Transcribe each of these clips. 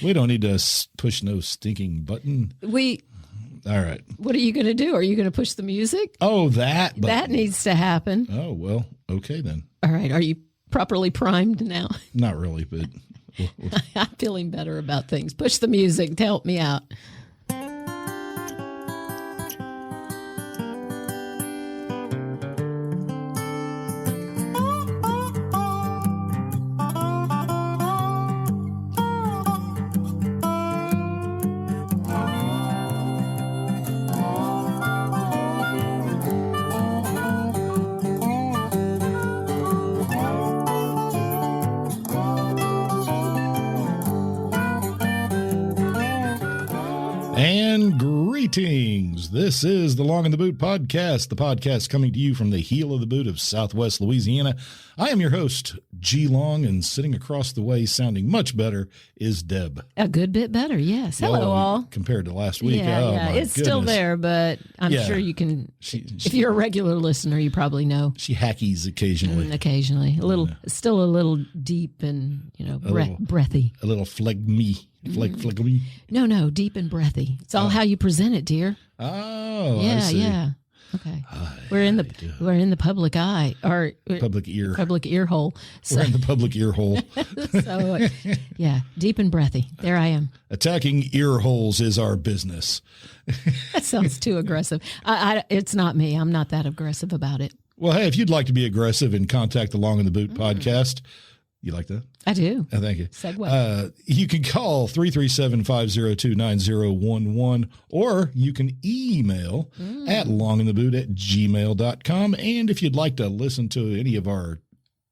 We don't need to push no stinking button. All right. What are you going to do? Are you going to push the music? Oh, that button. That needs to happen. Oh, well, okay then. All right. Are you properly primed now? Not really, but... I'm feeling better about things. Push the music to help me out. And greetings. This is the Long in the Boot podcast, the podcast coming to you from the heel of the boot of Southwest Louisiana. I am your host, G Long, and sitting across the way, sounding much better, is Deb. A good bit better, yes. Hello, all. Compared to last week. Yeah, it's still there, but I'm sure you can. If you're a regular listener, you probably know. She hackies occasionally. Occasionally, still a little deep and breathy. A little phlegmy. Phlegmy. No, deep and breathy. It's all how you present it, dear. Oh, yeah, I see. yeah. Okay, we're in the public eye or public ear hole. So, we're in the public ear hole. So, yeah, deep and breathy. There I am. Attacking ear holes is our business. That sounds too aggressive. It's not me. I'm not that aggressive about it. Well, hey, if you'd like to be aggressive and contact the Long in the Boot podcast, you like that? I do. Thank you. Segue. You can call 337-502-9011, or you can email at longintheboot@gmail.com. And if you'd like to listen to any of our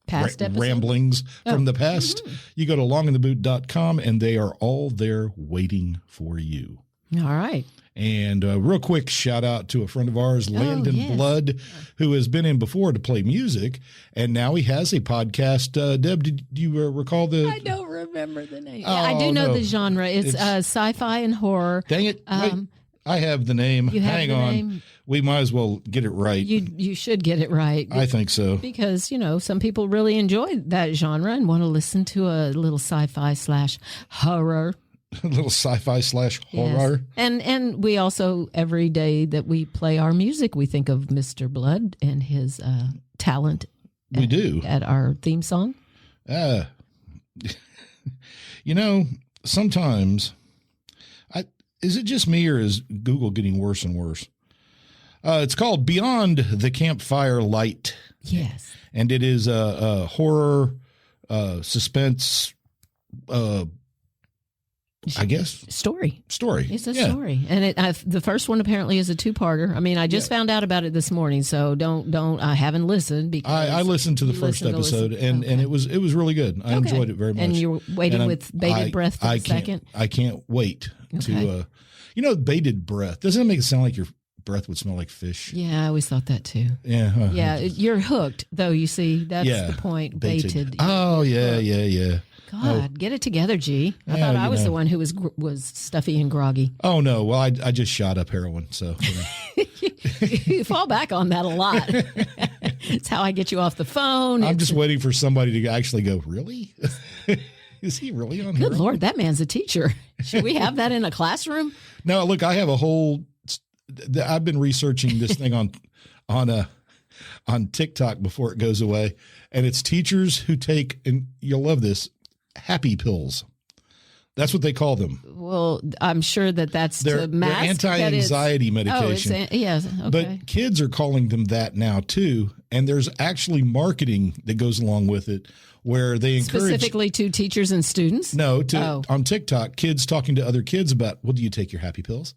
past ramblings from the past, you go to longintheboot.com, and they are all there waiting for you. All right. And real quick shout out to a friend of ours, Landon Blood, who has been in before to play music, and now he has a podcast. Deb, did you recall the? I don't remember the name. Oh, I do know the genre. It's sci-fi and horror. Dang it! Wait, I have the name. You have Hang the on. name? We might as well get it right. You should get it right. I think so. Because, some people really enjoy that genre and want to listen to a little sci-fi / horror. A little sci-fi / horror. Yes. And we also, every day that we play our music, we think of Mr. Blood and his talent. We do. At our theme song. Sometimes, is it just me or is Google getting worse and worse? It's called Beyond the Campfire Light. Yes. And it is a horror, suspense, I guess. Story. It's a story. And the first one apparently is a two-parter. I mean, I just found out about it this morning, so I haven't listened because I listened to the first episode and it was really good. I enjoyed it very much. And you're waiting with bated breath for a second? I can't wait to bated breath. Doesn't it make it sound like your breath would smell like fish? Yeah, I always thought that too. Yeah. Yeah, you're hooked though, you see. That's the point. Baited. Oh, yeah. God, get it together, G. I thought I was the one who was stuffy and groggy. Oh, no. Well, I just shot up heroin, so. You fall back on that a lot. It's how I get you off the phone. I'm just waiting for somebody to actually go, really? Is he really on heroin? Good Lord, that man's a teacher. Should we have that in a classroom? No, look, I have I've been researching this thing on TikTok before it goes away, and it's teachers who take, and you'll love this, happy pills. That's what they call them. Well, I'm sure that's they're anti-anxiety medication. Yes, okay. But kids are calling them that now too, and there's actually marketing that goes along with it where they encourage specifically to teachers and students. No, on TikTok, kids talking to other kids about, well, do you take your happy pills?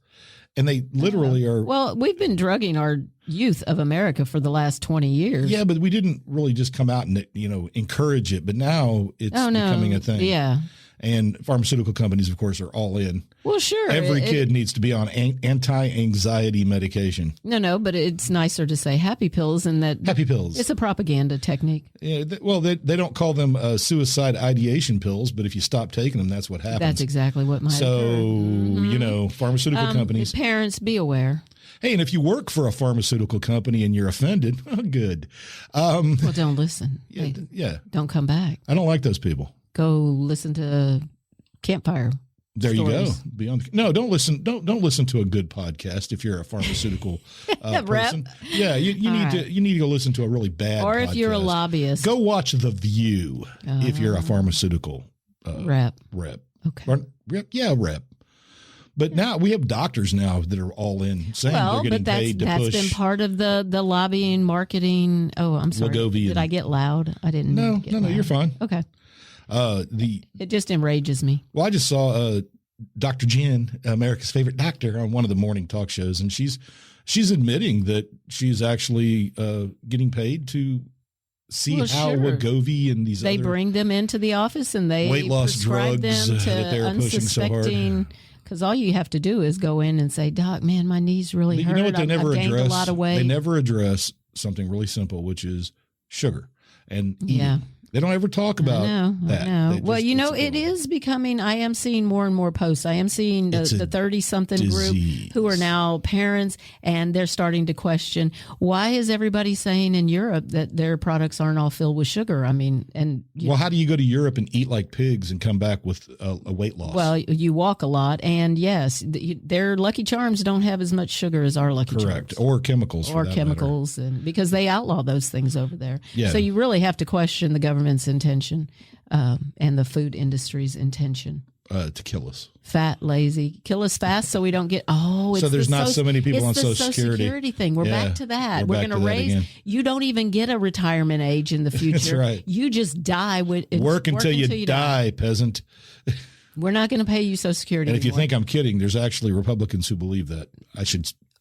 And they literally are. Well, we've been drugging our youth of America for the last 20 years. Yeah, but we didn't really just come out and encourage it. But now it's becoming a thing. Yeah. And pharmaceutical companies, of course, are all in. Well, sure. Every kid needs to be on anti-anxiety medication. No, but it's nicer to say happy pills and that. Happy pills. It's a propaganda technique. Yeah. They don't call them suicide ideation pills, but if you stop taking them, that's what happens. That's exactly what might occur. Pharmaceutical companies. Parents, be aware. Hey, and if you work for a pharmaceutical company and you're offended, good. Well, don't listen. Yeah. Don't come back. I don't like those people. Go listen to Campfire There you go. stories. Beyond no, don't listen. Don't listen to a good podcast if you're a pharmaceutical person. Yeah, you need to go listen to a really bad. Or podcast. if you're a lobbyist, go watch The View. If you're a pharmaceutical rep. Okay. Rep. But now we have doctors now that are all in saying they're getting paid to push. That's been part of the lobbying, marketing. Oh, I'm sorry. Wegovy Did I get loud? I didn't. No, you're fine. Okay. It just enrages me. Well, I just saw Dr. Jen, America's favorite doctor, on one of the morning talk shows, and she's admitting that she's actually getting paid to see how Wegovy and these they bring them into the office and they weight loss prescribe drugs them to that they're pushing so hard. Because all you have to do is go in and say, "Doc, man, my knees really hurt. You know what they never I've gained address? A lot of weight." They never address something really simple, which is sugar and eating. They don't ever talk about that. I know. Well, it is becoming, I am seeing more and more posts. I am seeing the 30-something group who are now parents, and they're starting to question, why is everybody saying in Europe that their products aren't all filled with sugar? I mean, how do you go to Europe and eat like pigs and come back with a weight loss? Well, you walk a lot, and yes, their Lucky Charms don't have as much sugar as our Lucky Charms. Correct. Or chemicals. And because they outlaw those things over there. Yeah. So you really have to question the government's intention and the food industry's intention to kill us. Fat, lazy, kill us fast so we don't get so there's not so many people on Social Security thing. We're back to that. We're going to raise. You don't even get a retirement age in the future. That's right. You just die with work until you die, peasant. We're not going to pay you Social Security. And if you think I'm kidding, there's actually Republicans who believe that.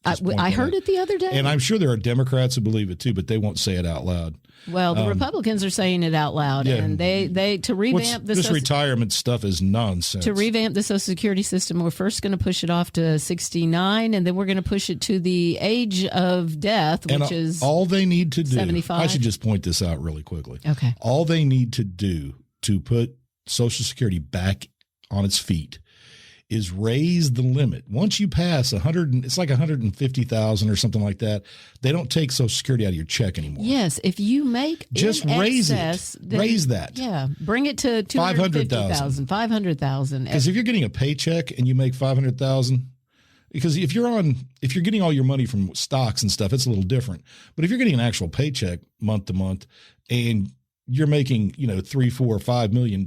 I heard it the other day. And I'm sure there are Democrats who believe it too, but they won't say it out loud. Well, the Republicans are saying it out loud, and they to revamp this retirement stuff is nonsense. To revamp the Social Security system, we're first going to push it off to 69, and then we're going to push it to the age of death, which is all they need to do. 75. I should just point this out really quickly. Okay. All they need to do to put Social Security back on its feet is raise the limit. Once you pass 100, it's like 150,000 or something like that. They don't take Social Security out of your check anymore. Yes, if you make just raise it, raise that. Yeah, bring it to 250,000, 500,000. Because if you're getting a paycheck and you make 500,000, because if you're getting all your money from stocks and stuff, it's a little different. But if you're getting an actual paycheck month to month and you're making $3, $4, $5 million,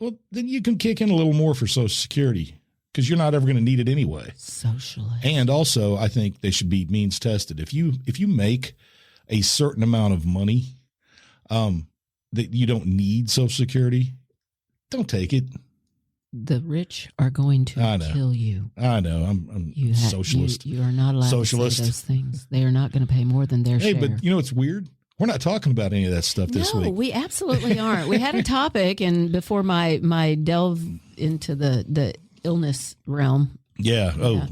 well, then you can kick in a little more for Social Security because you're not ever going to need it anyway. Socialist. And also, I think they should be means tested. If you make a certain amount of money that you don't need Social Security, don't take it. The rich are going to kill you. I know. I'm socialist. You are not allowed to say those things. They are not going to pay more than their share. Hey, but you know what's weird? We're not talking about any of that stuff this week. No, we absolutely aren't. We had a topic, and before my delve into the illness realm. Yeah.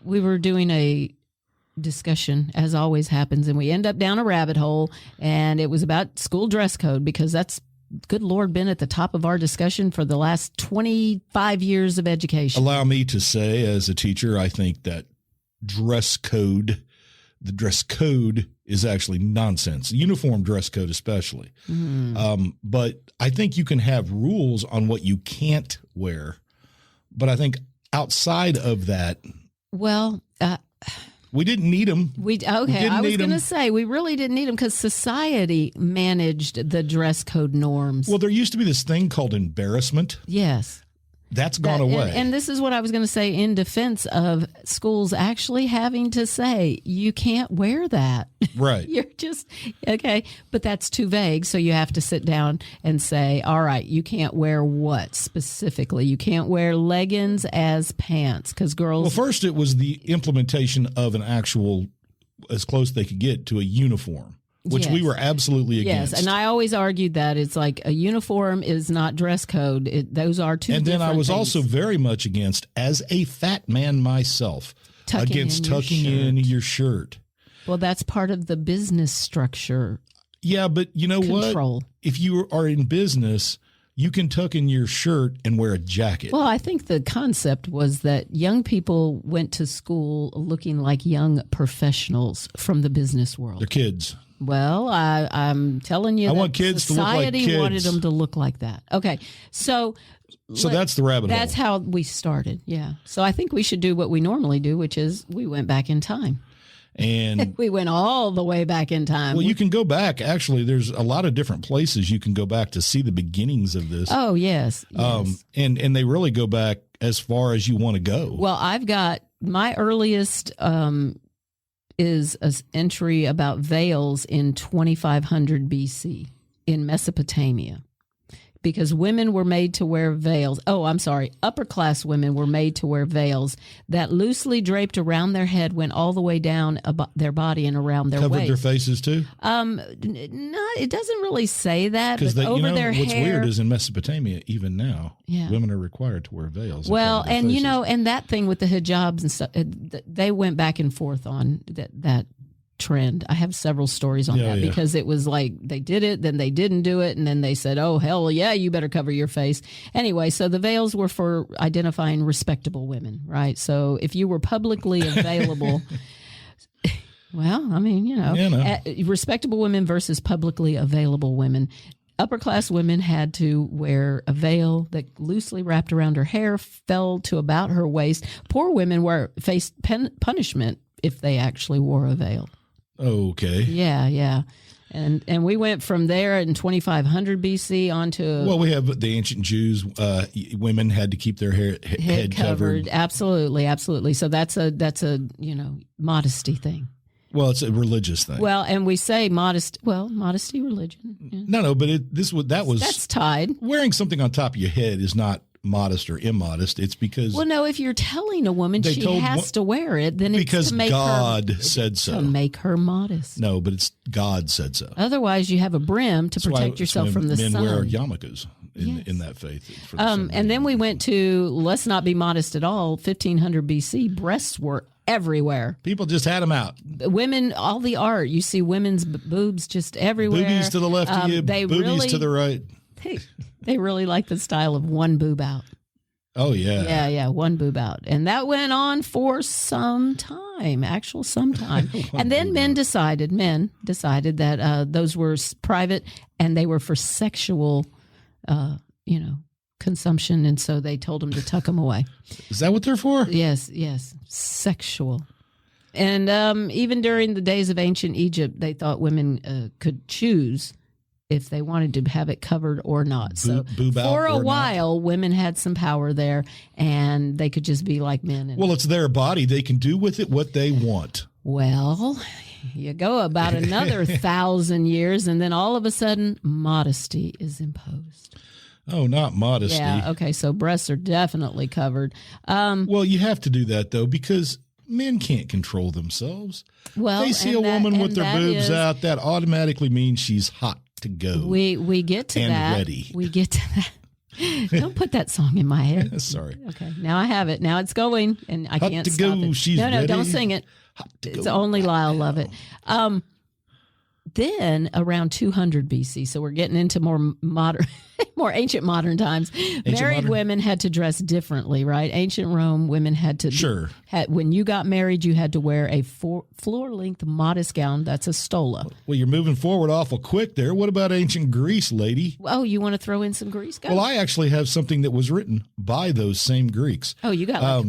We were doing a discussion, as always happens, and we end up down a rabbit hole, and it was about school dress code because that's, good Lord, been at the top of our discussion for the last 25 years of education. Allow me to say, as a teacher, I think that the dress code is actually nonsense. Uniform dress code especially. But I think you can have rules on what you can't wear. But I think outside of that, we didn't need them. I was going to say we really didn't need them because society managed the dress code norms. Well, there used to be this thing called embarrassment. Yes. That's gone away. And this is what I was going to say in defense of schools actually having to say, you can't wear that. Right. You're just, okay, but that's too vague. So you have to sit down and say, all right, you can't wear what specifically? You can't wear leggings as pants because girls. Well, first it was the implementation of an actual, as close they could get to a uniform. Which we were absolutely against. Yes, and I always argued that it's like a uniform is not dress code. Those are two different things. And then I was also very much against, as a fat man myself, tucking in your shirt. Well, that's part of the business structure. Yeah, but you know what? If you are in business, you can tuck in your shirt and wear a jacket. Well, I think the concept was that young people went to school looking like young professionals from the business world. They're kids. Well, I'm telling you, I want kids to look like kids. Society wanted them to look like that. Okay, so So that's the rabbit hole. That's how we started. Yeah. So I think we should do what we normally do, which is we went back in time. And we went all the way back in time. Well, you can go back. Actually, there's a lot of different places you can go back to see the beginnings of this. Oh, yes. And they really go back as far as you want to go. Well, I've got my earliest is an entry about veils in 2500 BC in Mesopotamia. Because women were made to wear veils. Oh, I'm sorry. Upper class women were made to wear veils that loosely draped around their head, went all the way down their body and around their waist. Covered their faces too? No, it doesn't really say that. Because their what's hair, weird is in Mesopotamia, even now, women are required to wear veils. Well, and and that thing with the hijabs and stuff, they went back and forth on that trend. I have several stories on that because it was like they did it, then they didn't do it, and then they said, oh, hell yeah, you better cover your face. Anyway, so the veils were for identifying respectable women, right? So if you were publicly available, well, I mean, respectable women versus publicly available women. Upper class women had to wear a veil that loosely wrapped around her hair, fell to about her waist. Poor women faced punishment if they actually wore a veil. Okay. Yeah. And we went from there in 2500 BC on to... Well, we have the ancient Jews. Women had to keep their head covered. Absolutely. So that's a modesty thing. Well, it's a religious thing. Well, and we say modesty, religion. Yeah. No, but that's tied. Wearing something on top of your head is not modest or immodest. It's because... Well, no, if you're telling a woman she has to wear it, then it's because to make God said so. To make her modest. No, but it's God said so. Otherwise, you have a brim to protect yourself from the sun. Men wear yarmulkes in that faith. And then we went to, let's not be modest at all, 1500 BC, breasts were everywhere. People just had them out. Women, all the art, you see women's boobs just everywhere. Boobies to the left of you, boobies to the right. They really like the style of one boob out. Oh, yeah. Yeah, one boob out. And that went on for some time. And then men decided that those were private and they were for sexual, consumption. And so they told them to tuck them away. Is that what they're for? Yes. Sexual. And even during the days of ancient Egypt, they thought women could choose if they wanted to have it covered or not. So for a while, women had some power there, and they could just be like men. Well, it's their body. They can do with it what they want. Well, you go about another 1,000 years, and then all of a sudden, modesty is imposed. Oh, not modesty. Yeah, okay, so breasts are definitely covered. Well, you have to do that, though, because men can't control themselves. Well, they see a woman with their boobs out, that automatically means she's hot to go. We get to and that. Ready. We get to that. Don't put that song in my head. Sorry. Okay, now I have it. Now it's going, and I can't to stop go. it. She's no, ready. Don't sing it. It's only Lyle love it. Then around 200 BC, so we're getting into more modern, more ancient modern times. Married women had to dress differently, right? Ancient Rome women had to when you got married, you had to wear a floor-length modest gown. That's a stola. Well, you're moving forward awful quick there. What about ancient Greece, lady? Oh, you want to throw in some Greece? Go. Well, I actually have something that was written by those same Greeks. Oh, you got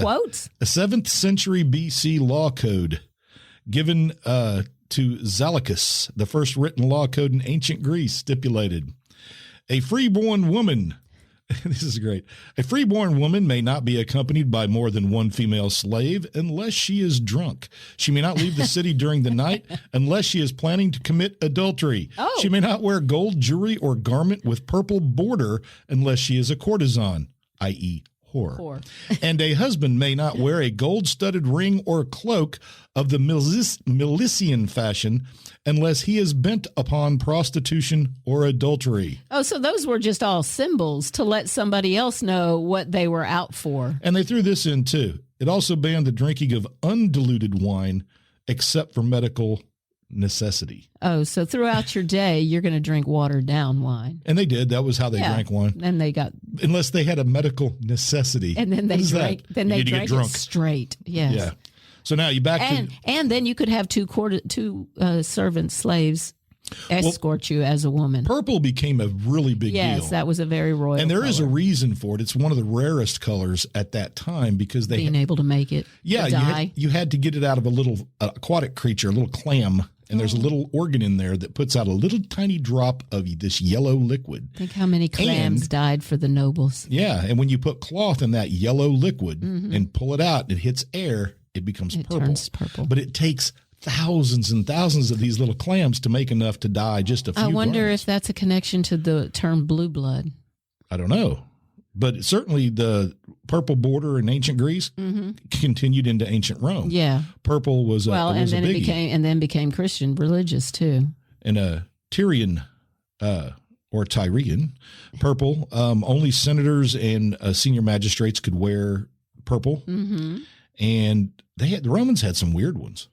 quotes? A 7th century BC law code given to Zalakis, the first written law code in ancient Greece, stipulated a freeborn woman. This is great. A freeborn woman may not be accompanied by more than one female slave unless she is drunk. She may not leave the city during the night unless she is planning to commit adultery. Oh. She may not wear gold jewelry or garment with purple border unless she is a courtesan, i.e., whore. And a husband may not wear a gold-studded ring or cloak of the Milesian fashion unless he is bent upon prostitution or adultery. Oh, so those were just all symbols to let somebody else know what they were out for. And they threw this in, too. It also banned the drinking of undiluted wine except for medical necessity. Oh, so throughout your day, you're going to drink watered down wine. And they did. That was how they drank wine. And they got... Unless they had a medical necessity. And then they drank. Then they drank it straight. Yes. Yeah. So now you back and then you could have two servant slaves escort you as a woman. Purple became a really big deal. Yes, that was a very royal And there color. is a reason for it. It's one of the rarest colors at that time because they being able to make it. Yeah, you had to get it out of a little aquatic creature, a little clam, and there's a little organ in there that puts out a little tiny drop of this yellow liquid. Think how many clams died for the nobles. Yeah, and when you put cloth in that yellow liquid and pull it out, and it hits air, it becomes purple. Turns purple. But it takes thousands and thousands of these little clams to make enough to dye just a few I wonder garments. if that's a connection to the term blue blood. I don't know. But certainly the purple border in ancient Greece continued into ancient Rome. Yeah. Purple was a and was then a it biggie. became Christian religious too. And a Tyrian or Tyrian purple, only senators and senior magistrates could wear purple. And the Romans had some weird ones.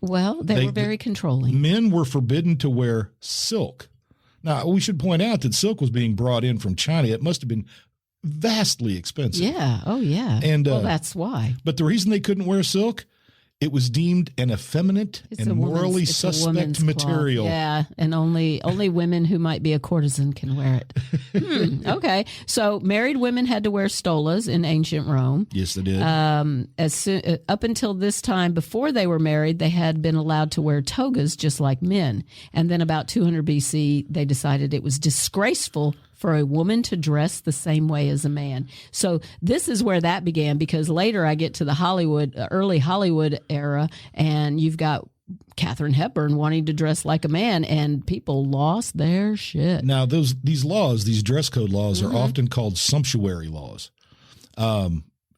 Well, they were very controlling. Men were forbidden to wear silk. Now, we should point out that silk was being brought in from China. It must have been vastly expensive. Yeah. Oh, yeah. And well, that's why. But the reason they couldn't wear silk, it was deemed an effeminate and morally suspect material. Yeah, and only women who might be a courtesan can wear it. Okay, so married women had to wear stolas in ancient Rome. Yes, they did. Up until this time, before they were married, they had been allowed to wear togas just like men. And then about 200 BC, they decided it was disgraceful for a woman to dress the same way as a man. So this is where that began, because later I get to the early Hollywood era, and you've got Katharine Hepburn wanting to dress like a man, and people lost their shit. Now, these laws, these dress code laws, are often called sumptuary laws.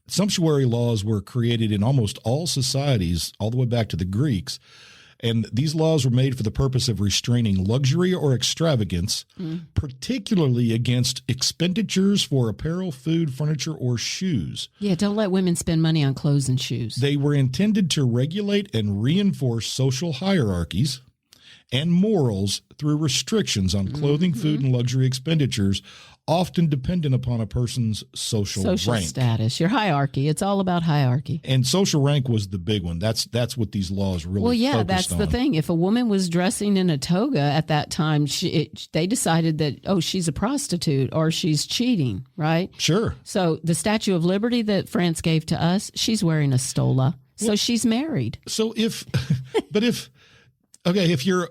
Sumptuary laws were created in almost all societies, all the way back to the Greeks. And these laws were made for the purpose of restraining luxury or extravagance, particularly against expenditures for apparel, food, furniture, or shoes. Yeah, don't let women spend money on clothes and shoes. They were intended to regulate and reinforce social hierarchies and morals through restrictions on clothing, food, and luxury expenditures, often dependent upon a person's social rank. Status, your hierarchy. It's all about hierarchy. And social rank was the big one. That's what these laws really focused on. That's the thing. If a woman was dressing in a toga at that time, they decided that, she's a prostitute or she's cheating, right? Sure. So the Statue of Liberty that France gave to us, she's wearing a stola. So she's married. So if you're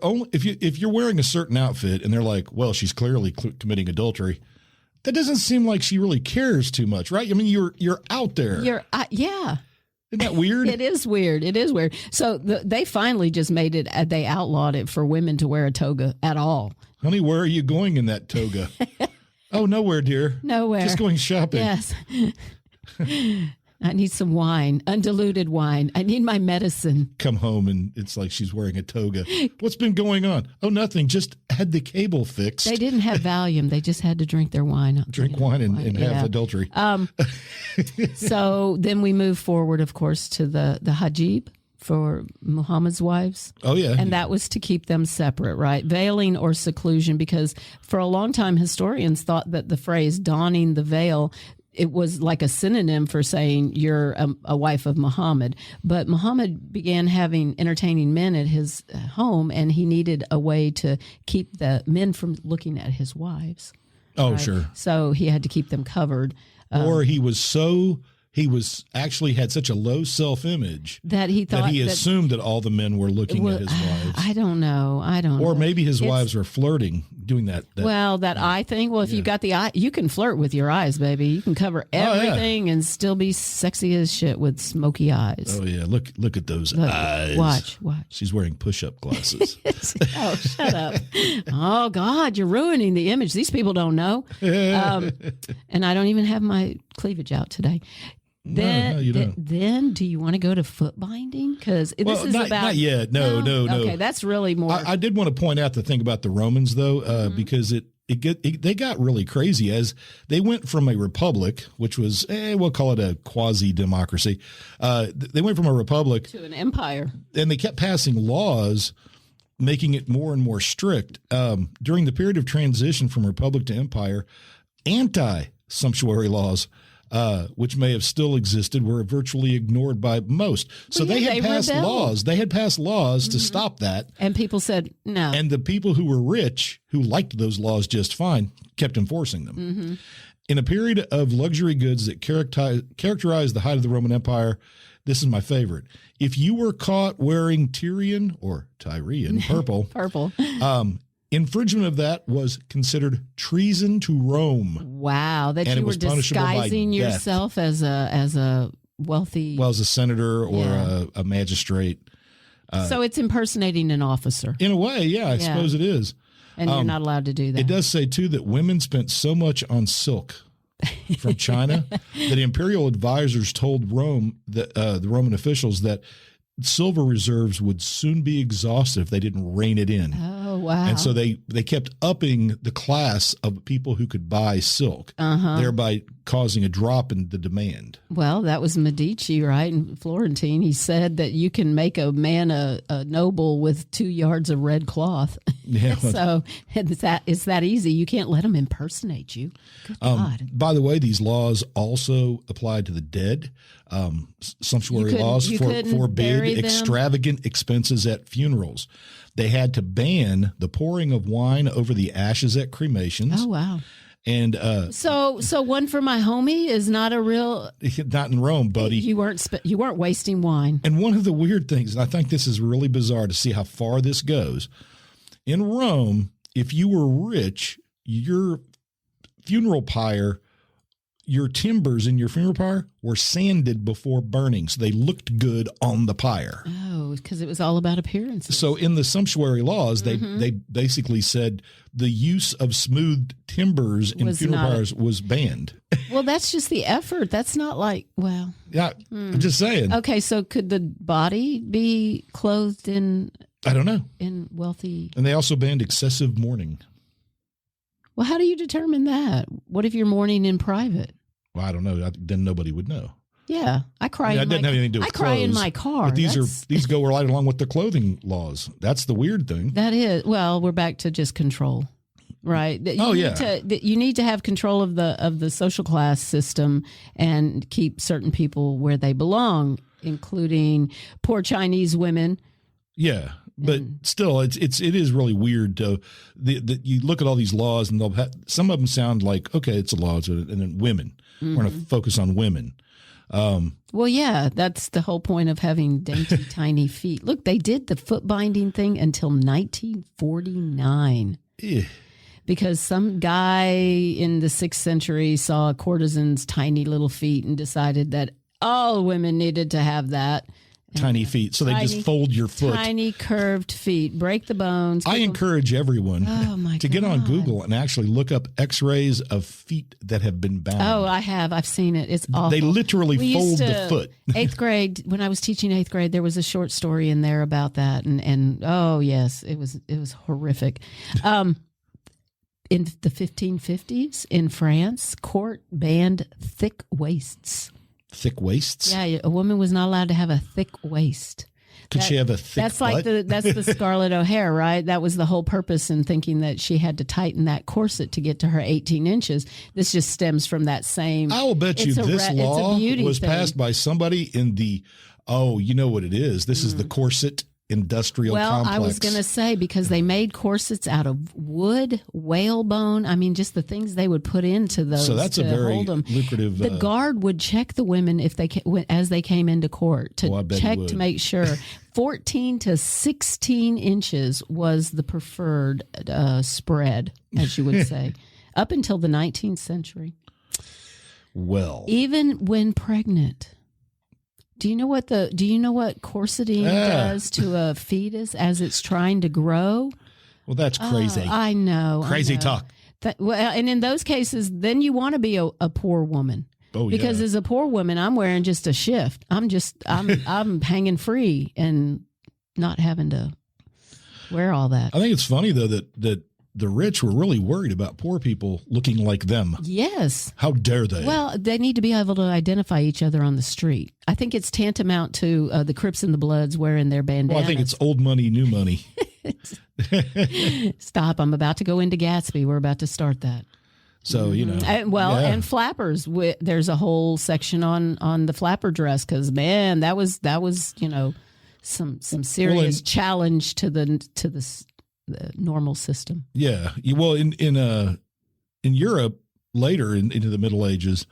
wearing a certain outfit and they're like, well, she's clearly committing adultery, that doesn't seem like she really cares too much, right? I mean, you're out there. Yeah. Isn't that weird? It is weird. So they finally just made it, they outlawed it for women to wear a toga at all. Honey, where are you going in that toga? Oh, nowhere, dear. Nowhere. Just going shopping. Yes. I need some wine, undiluted wine. I need my medicine. Come home and it's like she's wearing a toga. What's been going on? Oh, nothing. Just had the cable fixed. They didn't have Valium. They just had to drink their wine. Drink wine and have adultery. So then we move forward, of course, to the hijab for Muhammad's wives. Oh, yeah. And that was to keep them separate, right? Veiling or seclusion, because for a long time, historians thought that the phrase donning the veil, it was like a synonym for saying you're a wife of Muhammad. But Muhammad began entertaining men at his home, and he needed a way to keep the men from looking at his wives. Oh, right? sure. So he had to keep them covered. Or he actually had such a low self-image that he thought that he assumed that all the men were looking at his wives. I don't know. Or maybe his wives were flirting, doing that. That eye thing. Well, if you've got the eye, you can flirt with your eyes, baby. You can cover everything and still be sexy as shit with smoky eyes. Oh yeah, look at those eyes. Watch. She's wearing push-up glasses. Oh, shut up. Oh God, you're ruining the image. These people don't know. And I don't even have my cleavage out today. Then, you don't. Then, do you want to go to foot binding? Because this is not yet. No. Okay, that's really more. I did want to point out the thing about the Romans, though, because they got really crazy as they went from a republic, which was we'll call it a quasi democracy. They went from a republic to an empire, and they kept passing laws, making it more and more strict. During the period of transition from republic to empire, anti-sumptuary laws which may have still existed, were virtually ignored by most. So Well, yeah, they had they passed rebelled. laws. They had passed laws to stop that. And people said no. And the people who were rich, who liked those laws just fine, kept enforcing them. In a period of luxury goods that characterized the height of the Roman Empire, this is my favorite. If you were caught wearing Tyrian or Tyrian purple, Purple. infringement of that was considered treason to Rome. Wow, that And it you were was punishable by disguising death. yourself as a wealthy. Well, as a senator or Yeah. a magistrate. So it's impersonating an officer, In a way, yeah, I Yeah. suppose it is. and you're not allowed to do that. It does say, too, that women spent so much on silk from China that imperial advisors told Rome, that the Roman officials, that silver reserves would soon be exhausted if they didn't rein it in. Oh wow! And so they kept upping the class of people who could buy silk, thereby causing a drop in the demand. Well, that was Medici, right? And Florentine. He said that you can make a man a noble with 2 yards of red cloth. Yeah. So it's that easy. You can't let them impersonate you. Good God. By the way, these laws also applied to the dead. Sumptuary laws you couldn't forbid bury them? extravagant expenses at funerals. They had to ban the pouring of wine over the ashes at cremations. Oh wow! And So one for my homie is not a real. not in Rome, buddy. You weren't wasting wine. And one of the weird things, and I think this is really bizarre to see how far this goes. In Rome, if you were rich, your funeral pyre, your timbers in your funeral pyre were sanded before burning, so they looked good on the pyre. Oh, because it was all about appearances. So in the sumptuary laws, they basically said the use of smooth timbers in Was funeral not- pyres was banned. Well, that's just the effort. That's not like Yeah, I'm just saying. Okay, so could the body be clothed in I don't know. wealthy? And they also banned excessive mourning. Well, how do you determine that? What if you're mourning in private? Well, I don't know. Then nobody would know. Yeah, I cry. That in didn't my, have anything to do I with cry in clothes, my car. But these go right along with the clothing laws. That's the weird thing. That is, well, we're back to just control, right? You need to have control of the social class system and keep certain people where they belong, including poor Chinese women. Yeah, but still, it is really weird. You look at all these laws, and some of them sound like, okay, it's a law, and then women. We're going to focus on women. Well, yeah, that's the whole point of having dainty, tiny feet. Look, they did the foot binding thing until 1949 because some guy in the 6th century saw a courtesan's tiny little feet and decided that all women needed to have that. Tiny feet. So they just fold your foot. Tiny curved feet. Break the bones. I encourage everyone to get on Google and actually look up x-rays of feet that have been bound. Oh, I have. I've seen it. It's awful. They literally We fold used to- the foot. 8th grade, when I was teaching 8th grade, there was a short story in there about that. And oh, yes, it was horrific. In the 1550s in France, court banned thick waists. Thick waists? Yeah, a woman was not allowed to have a thick waist. Could she have a thick That's butt? like that's the Scarlett O'Hare, right? That was the whole purpose in thinking that she had to tighten that corset to get to her 18 inches. This just stems from that same. I will bet you this law was passed by somebody in the, you know what it is. This is the corset industrial complex. I was going to say, because they made corsets out of wood, whalebone. I mean, just the things they would put into those. So that's a very hold them. lucrative. The guard would check the women if they as they came into court to check to make sure 14 to 16 inches was the preferred spread, as you would say, up until the 19th century. Well, even when pregnant. Do you know what corseting does to a fetus as it's trying to grow? Well, that's crazy. I know. Crazy talk. And in those cases, then you want to be a poor woman. Oh, because as a poor woman, I'm wearing just a shift. I'm hanging free and not having to wear all that. I think it's funny though that the rich were really worried about poor people looking like them. Yes. How dare they? Well, they need to be able to identify each other on the street. I think it's tantamount to the Crips and the Bloods wearing their bandanas. Well, I think it's old money, new money. Stop. I'm about to go into Gatsby. We're about to start that. So, you know. And flappers. There's a whole section on the flapper dress because, man, that was some serious challenge to the normal system. Yeah. Well, in Europe later into the Middle Ages,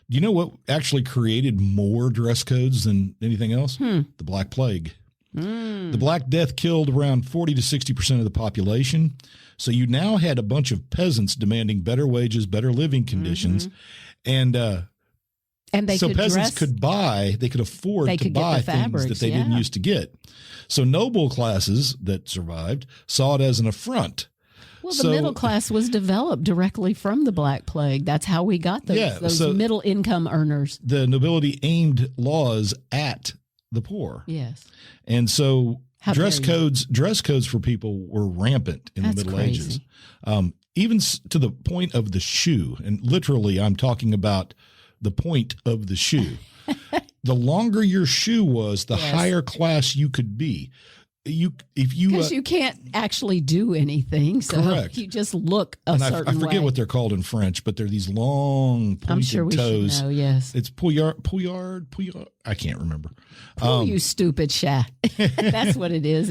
do you know what actually created more dress codes than anything else? The Black Plague. The Black Death killed around 40 to 60% of the population. So you now had a bunch of peasants demanding better wages, better living conditions, and peasants could afford to buy things that they didn't used to get. So noble classes that survived saw it as an affront. Well, the middle class was developed directly from the Black Plague. That's how we got those middle income earners. The nobility aimed laws at the poor. Yes. And so dress codes for people were rampant in the Middle Ages. Even to the point of the shoe. And literally, I'm talking about the point of the shoe. The longer your shoe was, the higher class you could be. Because you can't actually do anything, so correct. You just look a certain way. I forget what they're called in French, but they're these long pointed I'm sure we toes. Should know, yes, it's pouillard. I can't remember. You stupid shat. That's what it is.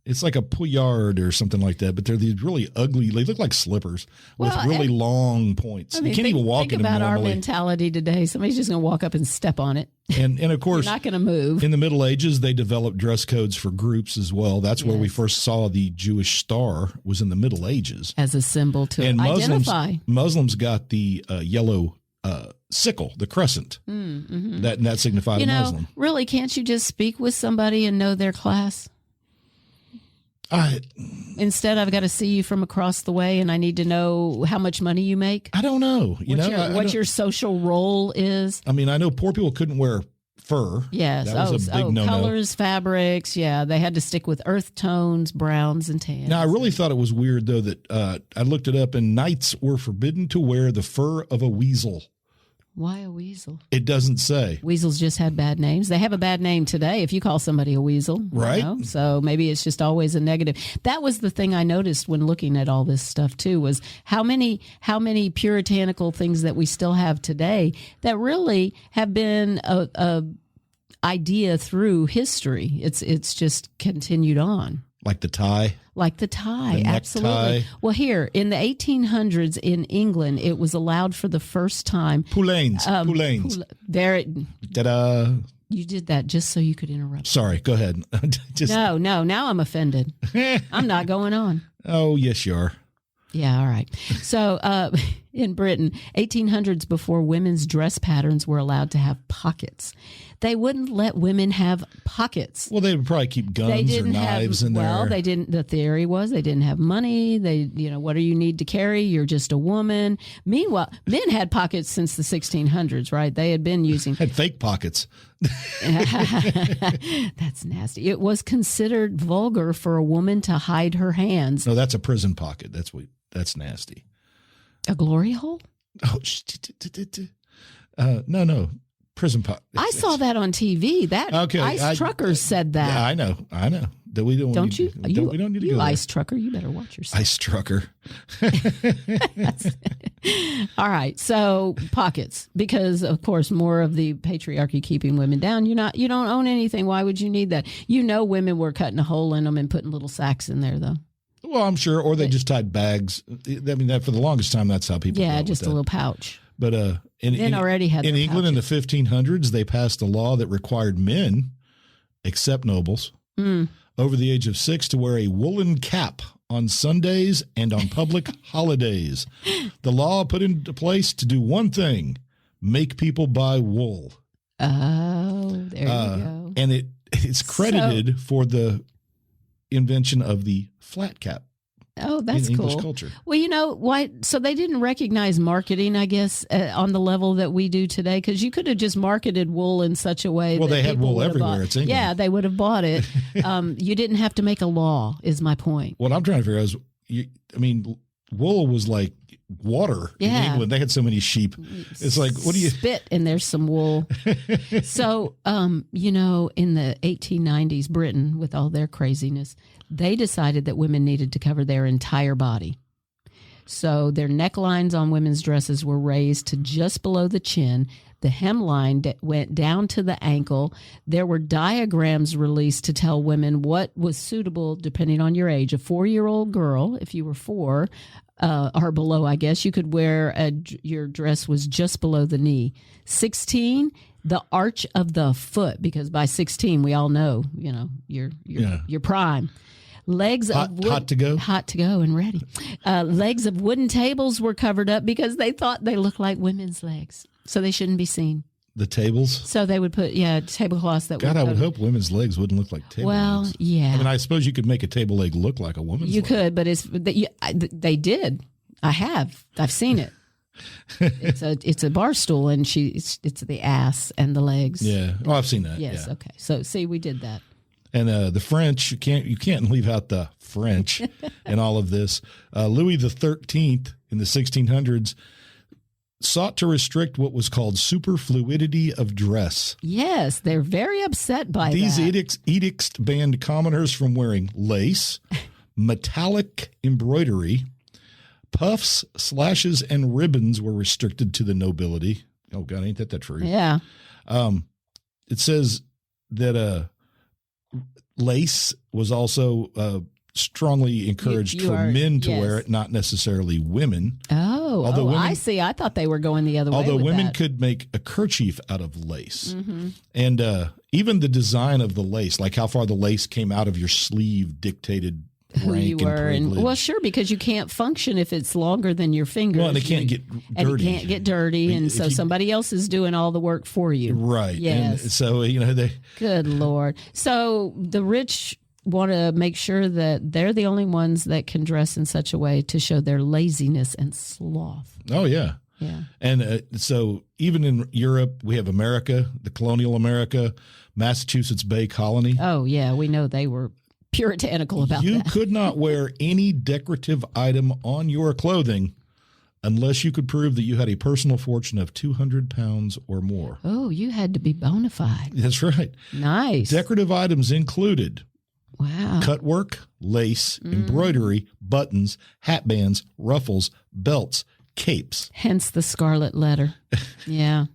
It's like a pouillard or something like that, but they're these really ugly. They look like slippers with really long points. You can't even walk in them normally. Think about our mentality today. Somebody's just going to walk up and step on it. And of course, you're not going to move. In the Middle Ages, they developed dress codes for groups as well. That's where we first saw the Jewish star was in the Middle Ages as a symbol to identify. Muslims got the yellow sickle, the crescent. That signified a Muslim. Really, can't you just speak with somebody and know their class? Instead, I've got to see you from across the way, and I need to know how much money you make. I don't know. What your social role is. I mean, I know poor people couldn't wear fur. Yes. That was a big no-no. Colors, fabrics. Yeah, they had to stick with earth tones, browns, and tans. Now, I really thought it was weird, though, that I looked it up, and knights were forbidden to wear the fur of a weasel. Why a weasel? It doesn't say. Weasels just had bad names. They have a bad name today if you call somebody a weasel. Right. So maybe it's just always a negative. That was the thing I noticed when looking at all this stuff too, was how many puritanical things that we still have today that really have been a idea through history. It's just continued on. Like the tie? Like the tie, the absolutely. Necktie. Well, here in the 1800s in England, it was allowed for the first time. Poulains. Ta-da. You did that just so you could interrupt. Sorry, go ahead. No, now I'm offended. I'm not going on. Oh, yes, you are. Yeah, all right. So in Britain, 1800s, before women's dress patterns were allowed to have pockets, they wouldn't let women have pockets. Well, they would probably keep guns or knives in there. Well, they didn't. The theory was they didn't have money. What do you need to carry? You're just a woman. Meanwhile, men had pockets since the 1600s, right? They had been using had fake pockets. That's nasty. It was considered vulgar for a woman to hide her hands. No, that's a prison pocket. That's nasty. A glory hole? Oh, no. Prison pocket. I saw that on TV. Ice truckers said that. Yeah, I know. That we don't you? We don't need to go there. Ice trucker, you better watch yourself. Ice trucker. All right. So pockets, because of course more of the patriarchy keeping women down. You don't own anything. Why would you need that? Women were cutting a hole in them and putting little sacks in there though. Well, I'm sure, or they just tied bags. I mean, that for the longest time, that's how people. Yeah, just a little pouch. But in England in the 1500s, they passed a law that required men, except nobles, over the age of 6 to wear a woolen cap on Sundays and on public holidays. The law put into place to do one thing: make people buy wool. Oh, there you go. And it's credited for the invention of the flat cap. Oh, that's in cool. English culture. Well, why? So they didn't recognize marketing, I guess, on the level that we do today, because you could have just marketed wool in such a way. Well, that they had wool everywhere. It's England. Yeah, they would have bought it. You didn't have to make a law, is my point. What I'm trying to figure out is, wool was like water in England. They had so many sheep. It's like, what do you spit and there's some wool. So, in the 1890s, Britain, with all their craziness, they decided that women needed to cover their entire body. So their necklines on women's dresses were raised to just below the chin. The hemline went down to the ankle. There were diagrams released to tell women what was suitable depending on your age. A 4-year-old girl, if you were 4 or below, I guess, you could wear your dress was just below the knee. 16, the arch of the foot, because by 16 we all know, you're prime. Legs hot, of wood, hot to go and ready. Legs of wooden tables were covered up because they thought they looked like women's legs. So they shouldn't be seen. The tables? So they would put, tablecloths that God, I would hope women's legs wouldn't look like table legs. Well, yeah. I mean, I suppose you could make a table leg look like a woman's leg. You could, but they did. I've seen it. It's a bar stool, and it's the ass and the legs. Yeah. Oh, I've seen that. Yes. Yeah. Okay. So see, we did that. And the French, you can't leave out the French in all of this. Louis XIII in the 1600s sought to restrict what was called superfluidity of dress. Yes, they're very upset by These that. edicts banned commoners from wearing lace, metallic embroidery, puffs, slashes, and ribbons were restricted to the nobility. Oh, God, ain't that the truth? Yeah. It says that lace was also strongly encouraged for men to wear it, not necessarily women. Although women, I see. I thought they were going the other way. Although women that. could make a kerchief out of lace. Mm-hmm. And even the design of the lace, like how far the lace came out of your sleeve, dictated who rank you were. and privilege. Well, sure, because you can't function if it's longer than your fingers. Well, and it can't get dirty. And it can't get dirty, and so somebody else is doing all the work for you. Right. Yes. And so, they... Good Lord. So the rich want to make sure that they're the only ones that can dress in such a way to show their laziness and sloth. Oh, yeah. Yeah. And so even in Europe, we have America, the colonial America, Massachusetts Bay Colony. Oh, yeah. We know they were puritanical about that. You could not wear any decorative item on your clothing unless you could prove that you had a personal fortune of 200 pounds or more. Oh, you had to be bona fide. That's right. Nice. Decorative items included cutwork, lace, embroidery, buttons, hat bands, ruffles, belts, capes. Hence the scarlet letter. Yeah.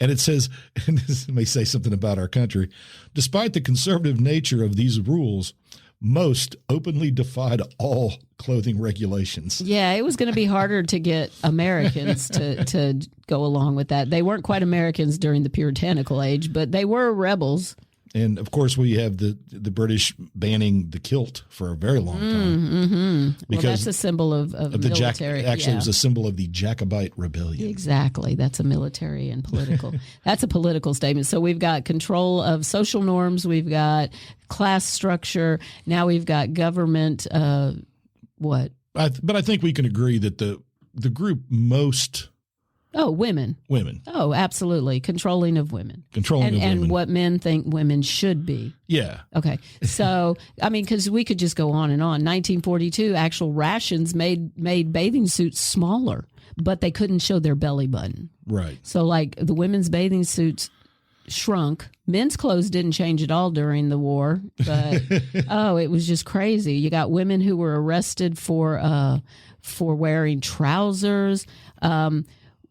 And it says, and this may say something about our country, despite the conservative nature of these rules, most openly defied all clothing regulations. Yeah, it was going to be harder to get Americans to go along with that. They weren't quite Americans during the puritanical age, but they were rebels. And, of course, we have the British banning the kilt for a very long time. Mm-hmm. Because that's a symbol of military. It was a symbol of the Jacobite rebellion. Exactly. That's a military and political. That's a political statement. So we've got control of social norms. We've got class structure. Now we've got government. What? But I think we can agree that the group most... Oh, women. Women. Oh, absolutely. Controlling of women. Controlling of women. And what men think women should be. Yeah. Okay. So, I mean, because we could just go on and on. 1942, actual rations made bathing suits smaller, but they couldn't show their belly button. Right. So, like, the women's bathing suits shrunk. Men's clothes didn't change at all during the war, but, it was just crazy. You got women who were arrested for wearing trousers.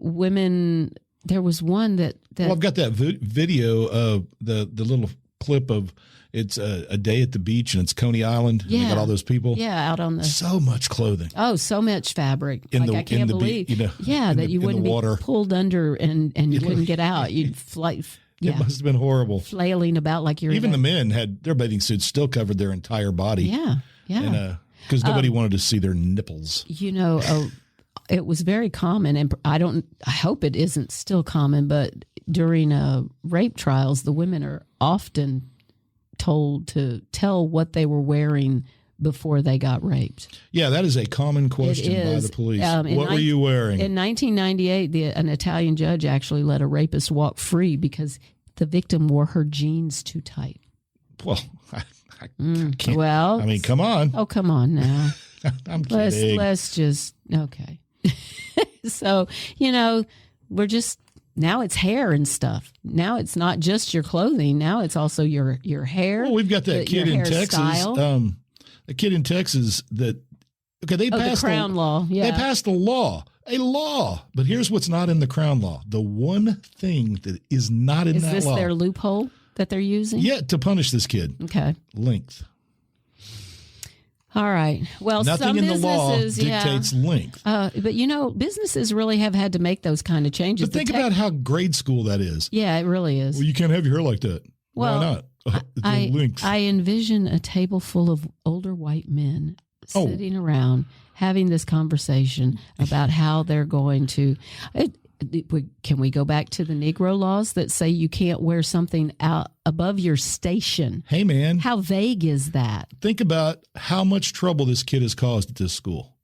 Women, there was one that well, I've got that video of the little clip of it's a day at the beach and it's Coney Island. Yeah. And they got all those people. Yeah, out on the so much clothing. Oh, so much fabric. I can't believe. That you wouldn't be pulled under and you couldn't get out. You'd fly. Yeah. It must have been horrible. Flailing about like you're even the men had their bathing suits still covered their entire body. Yeah, yeah. And because nobody wanted to see their nipples. It was very common, and I hope it isn't still common, but during rape trials, the women are often told to tell what they were wearing before they got raped. Yeah, that is a common question by the police. What were you wearing? In 1998, an Italian judge actually let a rapist walk free because the victim wore her jeans too tight. Well, I can't. Well, I mean, come on. Oh, come on now. I'm kidding. Let's just, okay. So, we're just, now it's hair and stuff. Now it's not just your clothing. Now it's also your hair. Well, we've got that kid in Texas. The kid in Texas that Okay, they passed the Crown law. Yeah. They passed a law. But here's what's not in the Crown law. The one thing that is not in that law. Is this their loophole that they're using? Yeah, to punish this kid. Okay. Length. All right. Well, nothing some in the law businesses, dictates length. But businesses really have had to make those kind of changes. But think about how grade school that is. Yeah, it really is. Well, you can't have your hair like that. Well, why not? I envision a table full of older white men sitting around having this conversation about how they're going to. Can we go back to the Negro laws that say you can't wear something out above your station? Hey, man. How vague is that? Think about how much trouble this kid has caused at this school.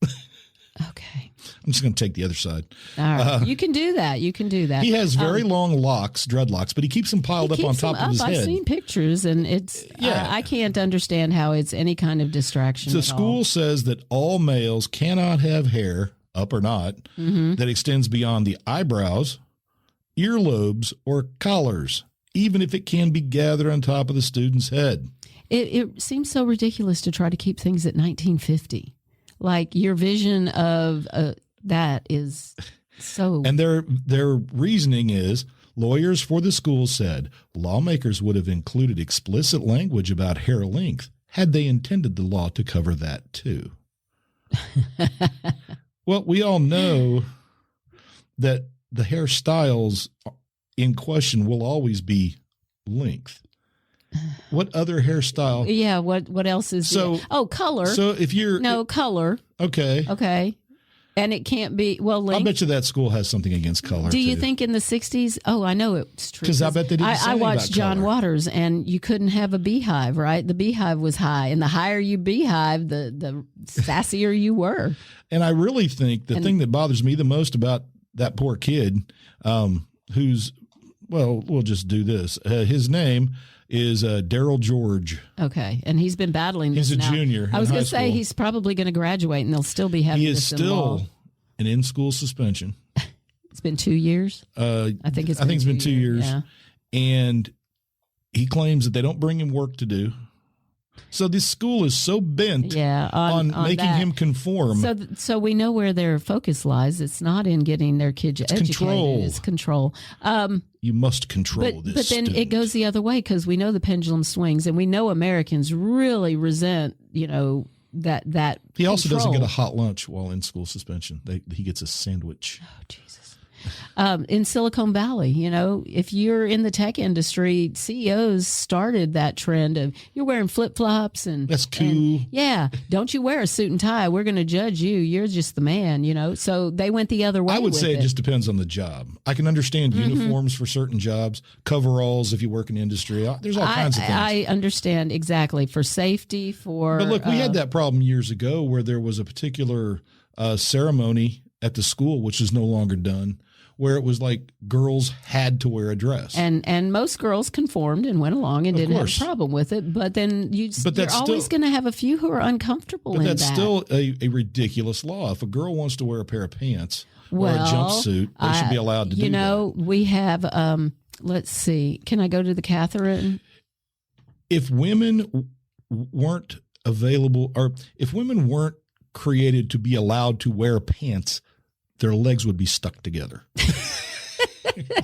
Okay. I'm just going to take the other side. All right. You can do that. He has very long locks, dreadlocks, but he keeps them piled up on top of his head. I've seen pictures, and it's I can't understand how it's any kind of distraction. The school says that all males cannot have hair, up or not, that extends beyond the eyebrows, earlobes, or collars, even if it can be gathered on top of the student's head. It seems so ridiculous to try to keep things at 1950. Like your vision of that is so. And their reasoning is lawyers for the school said lawmakers would have included explicit language about hair length had they intended the law to cover that too. Well, we all know that the hairstyles in question will always be length. What other hairstyle? Yeah, what else is color. So if you're color. Okay. And it can't be length. I bet you that school has something against color. Do you think in the 60s? Oh, I know it's true. Because I bet they didn't say I watched about John color. Waters, and you couldn't have a beehive, right? The beehive was high, and the higher you beehive, the sassier you were. And I really think the thing that bothers me the most about that poor kid, who's, we'll just do this. His name is Daryl George. Okay, and he's been battling this. He's a junior. I was going to say he's probably going to graduate, and they'll still be having. He is still an in-school suspension. It's been 2 years. I think it's been 2 years. Yeah. And he claims that they don't bring him work to do. So this school is so bent on making him conform. So we know where their focus lies. It's not in getting their kids educated. Control. It's control. You must control this. But then it goes the other way because we know the pendulum swings, and we know Americans really resent, that. He also doesn't get a hot lunch while in school suspension. He gets a sandwich. Oh, Jesus. In Silicon Valley, if you're in the tech industry, CEOs started that trend of you're wearing flip-flops and that's cool. Don't you wear a suit and tie? We're going to judge you. You're just the man, So they went the other way. I would say it just depends on the job. I can understand uniforms for certain jobs, coveralls if you work in industry. There's all kinds of things. I understand exactly for safety, But look, we had that problem years ago where there was a particular ceremony at the school, which is no longer done, where it was like girls had to wear a dress. And most girls conformed and went along and didn't have a problem with it. But then you're always going to have a few who are uncomfortable in that. But that's still a ridiculous law. If a girl wants to wear a pair of pants or a jumpsuit, they should be allowed to do that. We have, let's see, can I go to the Catherine? If women weren't available, or if women weren't created to be allowed to wear pants, their legs would be stuck together.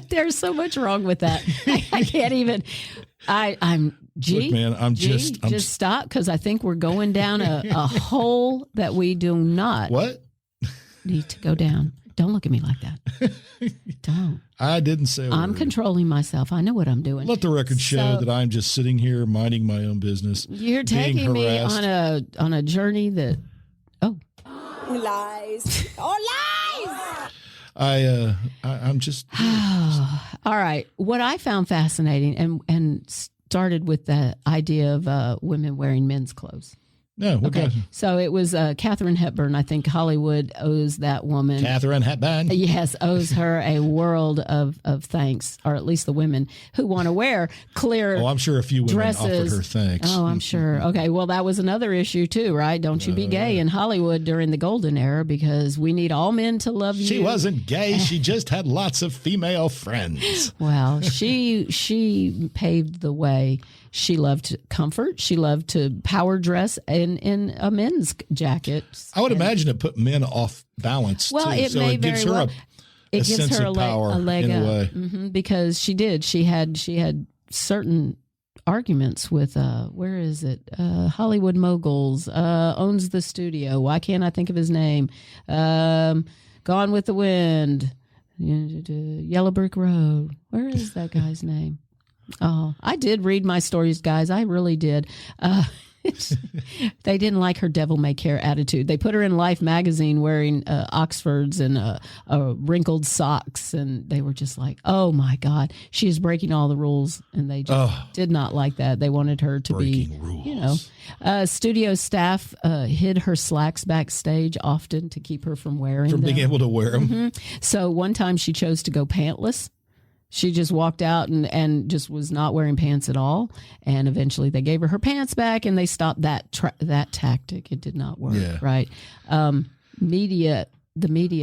There's so much wrong with that. I can't even. Look, man, just stop because I think we're going down a hole that we do not need to go down. Don't look at me like that. Don't. I didn't say a word. I'm controlling myself. I know what I'm doing. Let the record show that I'm just sitting here minding my own business. You're taking me on a journey that. Oh. Lies. Oh, lies! I'm just. All right. What I found fascinating and started with the idea of women wearing men's clothes. No, okay. So it was Katharine Hepburn. I think Hollywood owes that woman. Katharine Hepburn. Yes, owes her a world of thanks, or at least the women who want to wear clear I'm sure a few women dresses. offered her thanks. Oh, I'm sure. Okay, well, that was another issue too, right? Don't you be gay in Hollywood during the golden era because we need all men to love you. She wasn't gay. She just had lots of female friends. Well, she paved the way. She loved comfort. She loved to power dress. in a men's jacket. I would imagine it put men off balance. Well, too. it so may it gives very her well. a It gives sense her of a power leg in a up way. because she did. She had certain arguments with where is it? Hollywood Moguls owns the studio. Why can't I think of his name? Gone with the Wind, Yellow Brick Road. Where is that guy's name? Oh, I did read my stories, guys. I really did. They didn't like her devil may care attitude. They put her in Life magazine wearing Oxfords and wrinkled socks, and they were just like, "Oh my God, she is breaking all the rules." And they just did not like that. They wanted her to Breaking rules. Studio staff hid her slacks backstage often to keep her from wearing From them. being able to wear them. So one time she chose to go pantless. She just walked out and just was not wearing pants at all. And eventually they gave her pants back and they stopped that tactic. It did not work, right? The media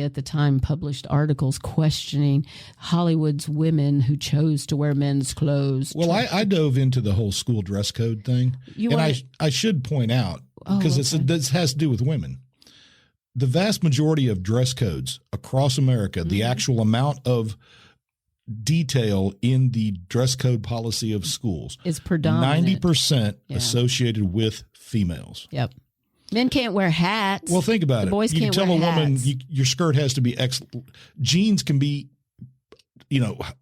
at the time published articles questioning Hollywood's women who chose to wear men's clothes. Well, I dove into the whole school dress code thing. I should point out, because this has to do with women. The vast majority of dress codes across America, the actual amount of detail in the dress code policy of schools is predominant. 90% associated with females. Yep. Men can't wear hats. Well, think about it. Boys you can't can tell wear a woman hats. your skirt has to be jeans can be,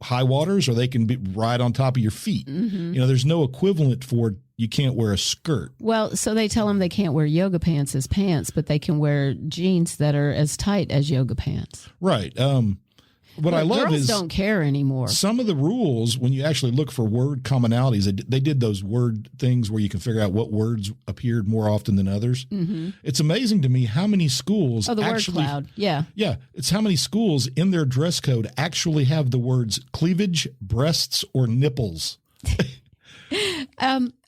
high waters, or they can be right on top of your feet. There's no equivalent for you can't wear a skirt. Well, so they tell them they can't wear yoga pants as pants, but they can wear jeans that are as tight as yoga pants. Right. What I love girls is don't care anymore. Some of the rules, when you actually look for word commonalities, they did those word things where you can figure out what words appeared more often than others. It's amazing to me how many schools the actually, word cloud. Yeah. It's how many schools in their dress code actually have the words cleavage, breasts, or nipples.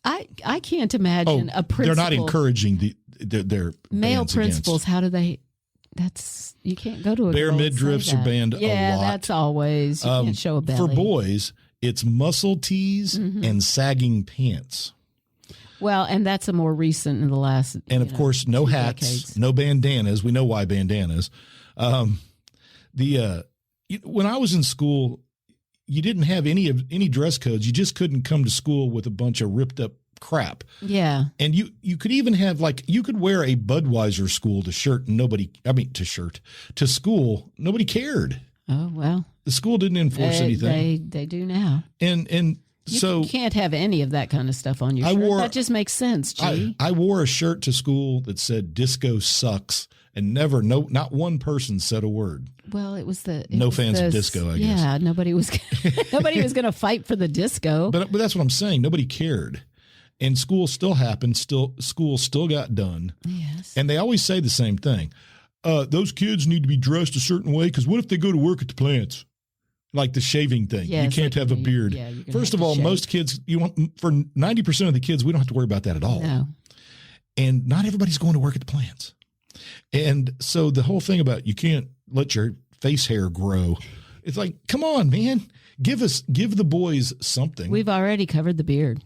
I can't imagine a principal. They're not encouraging their male bands principals. against. How do they? You can't go to a Bare girl and midriffs say are that. banned a lot. That's always you can't show a belly. For boys, it's muscle tees and sagging pants. Well, and that's a more recent in the last. And of course, no hats, decades. no bandanas. We know why bandanas. When I was in school, you didn't have any dress codes. You just couldn't come to school with a bunch of ripped up crap. Yeah. And you could even have you could wear a Budweiser to school. Nobody cared. Oh, well. The school didn't enforce anything. They do now. And so you can't have any of that kind of stuff on your shirt. That just makes sense, G. I wore a shirt to school that said disco sucks, and not one person said a word. Well, it was no fans of disco, I guess. Yeah, nobody was going to fight for the disco. But that's what I'm saying. Nobody cared. And school still happened. School still got done. Yes. And they always say the same thing. Those kids need to be dressed a certain way because what if they go to work at the plants? Like the shaving thing. Yeah, you can't have a beard. First of all, most kids, for 90% of the kids, we don't have to worry about that at all. No. And not everybody's going to work at the plants. And so the whole thing about you can't let your face hair grow. It's like, come on, man. Give the boys something. We've already covered the beard.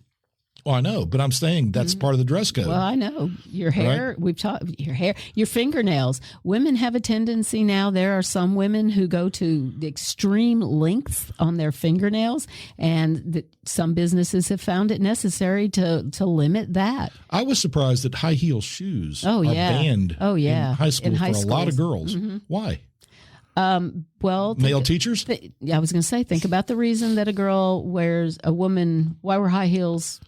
Oh, I know, but I'm saying that's part of the dress code. Well, I know. Your hair, right? We've talked, your hair, your fingernails. Women have a tendency now. There are some women who go to the extreme lengths on their fingernails, and some businesses have found it necessary to limit that. I was surprised that high heel shoes are banned in high school for a lot of girls. Why? Well, male teachers? I was going to say, think about the reason that why were high heels?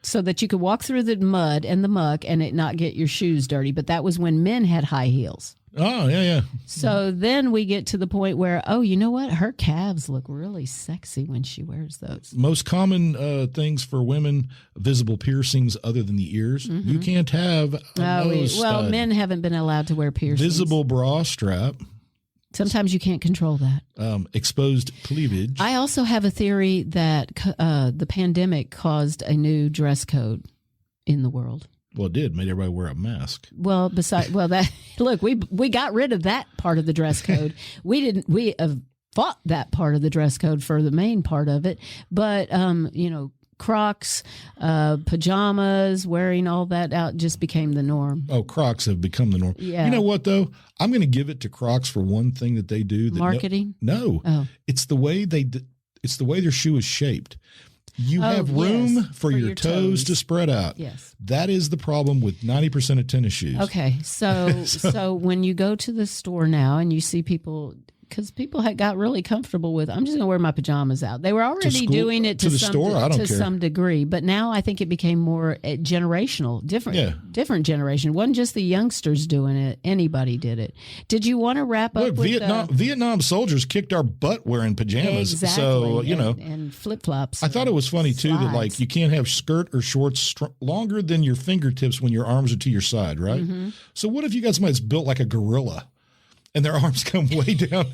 So that you could walk through the mud and the muck and it not get your shoes dirty. But that was when men had high heels. Oh, yeah. So then we get to the point where, you know what? Her calves look really sexy when she wears those. Most common things for women, visible piercings other than the ears. You can't have a nose stud. Men haven't been allowed to wear piercings. Visible bra strap. Sometimes you can't control that. Exposed cleavage. I also have a theory that the pandemic caused a new dress code in the world. Well, it did. Made everybody wear a mask. Well, look, we got rid of that part of the dress code. We fought that part of the dress code for the main part of it. But, Crocs, pajamas, wearing all that out just became the norm. Oh, Crocs have become the norm. Yeah. You know what, though? I'm going to give it to Crocs for one thing that they do. That Marketing? No. Oh. It's the way it's the way their shoe is shaped. You have room yes, for your toes to spread out. Yes. That is the problem with 90% of tennis shoes. Okay. So when you go to the store now and you see people, because people had got really comfortable with, I'm just going to wear my pajamas out. They were already doing it to the some, store. I don't care. some degree, but now I think it became more generational, different generation. It wasn't just the youngsters doing it; anybody did it. Did you want to wrap up? With Vietnam soldiers kicked our butt wearing pajamas. Exactly. So and flip flops. I thought it was funny too that like you can't have skirt or shorts longer than your fingertips when your arms are to your side, right? Mm-hmm. So what if you got somebody that's built like a gorilla? And their arms come way down.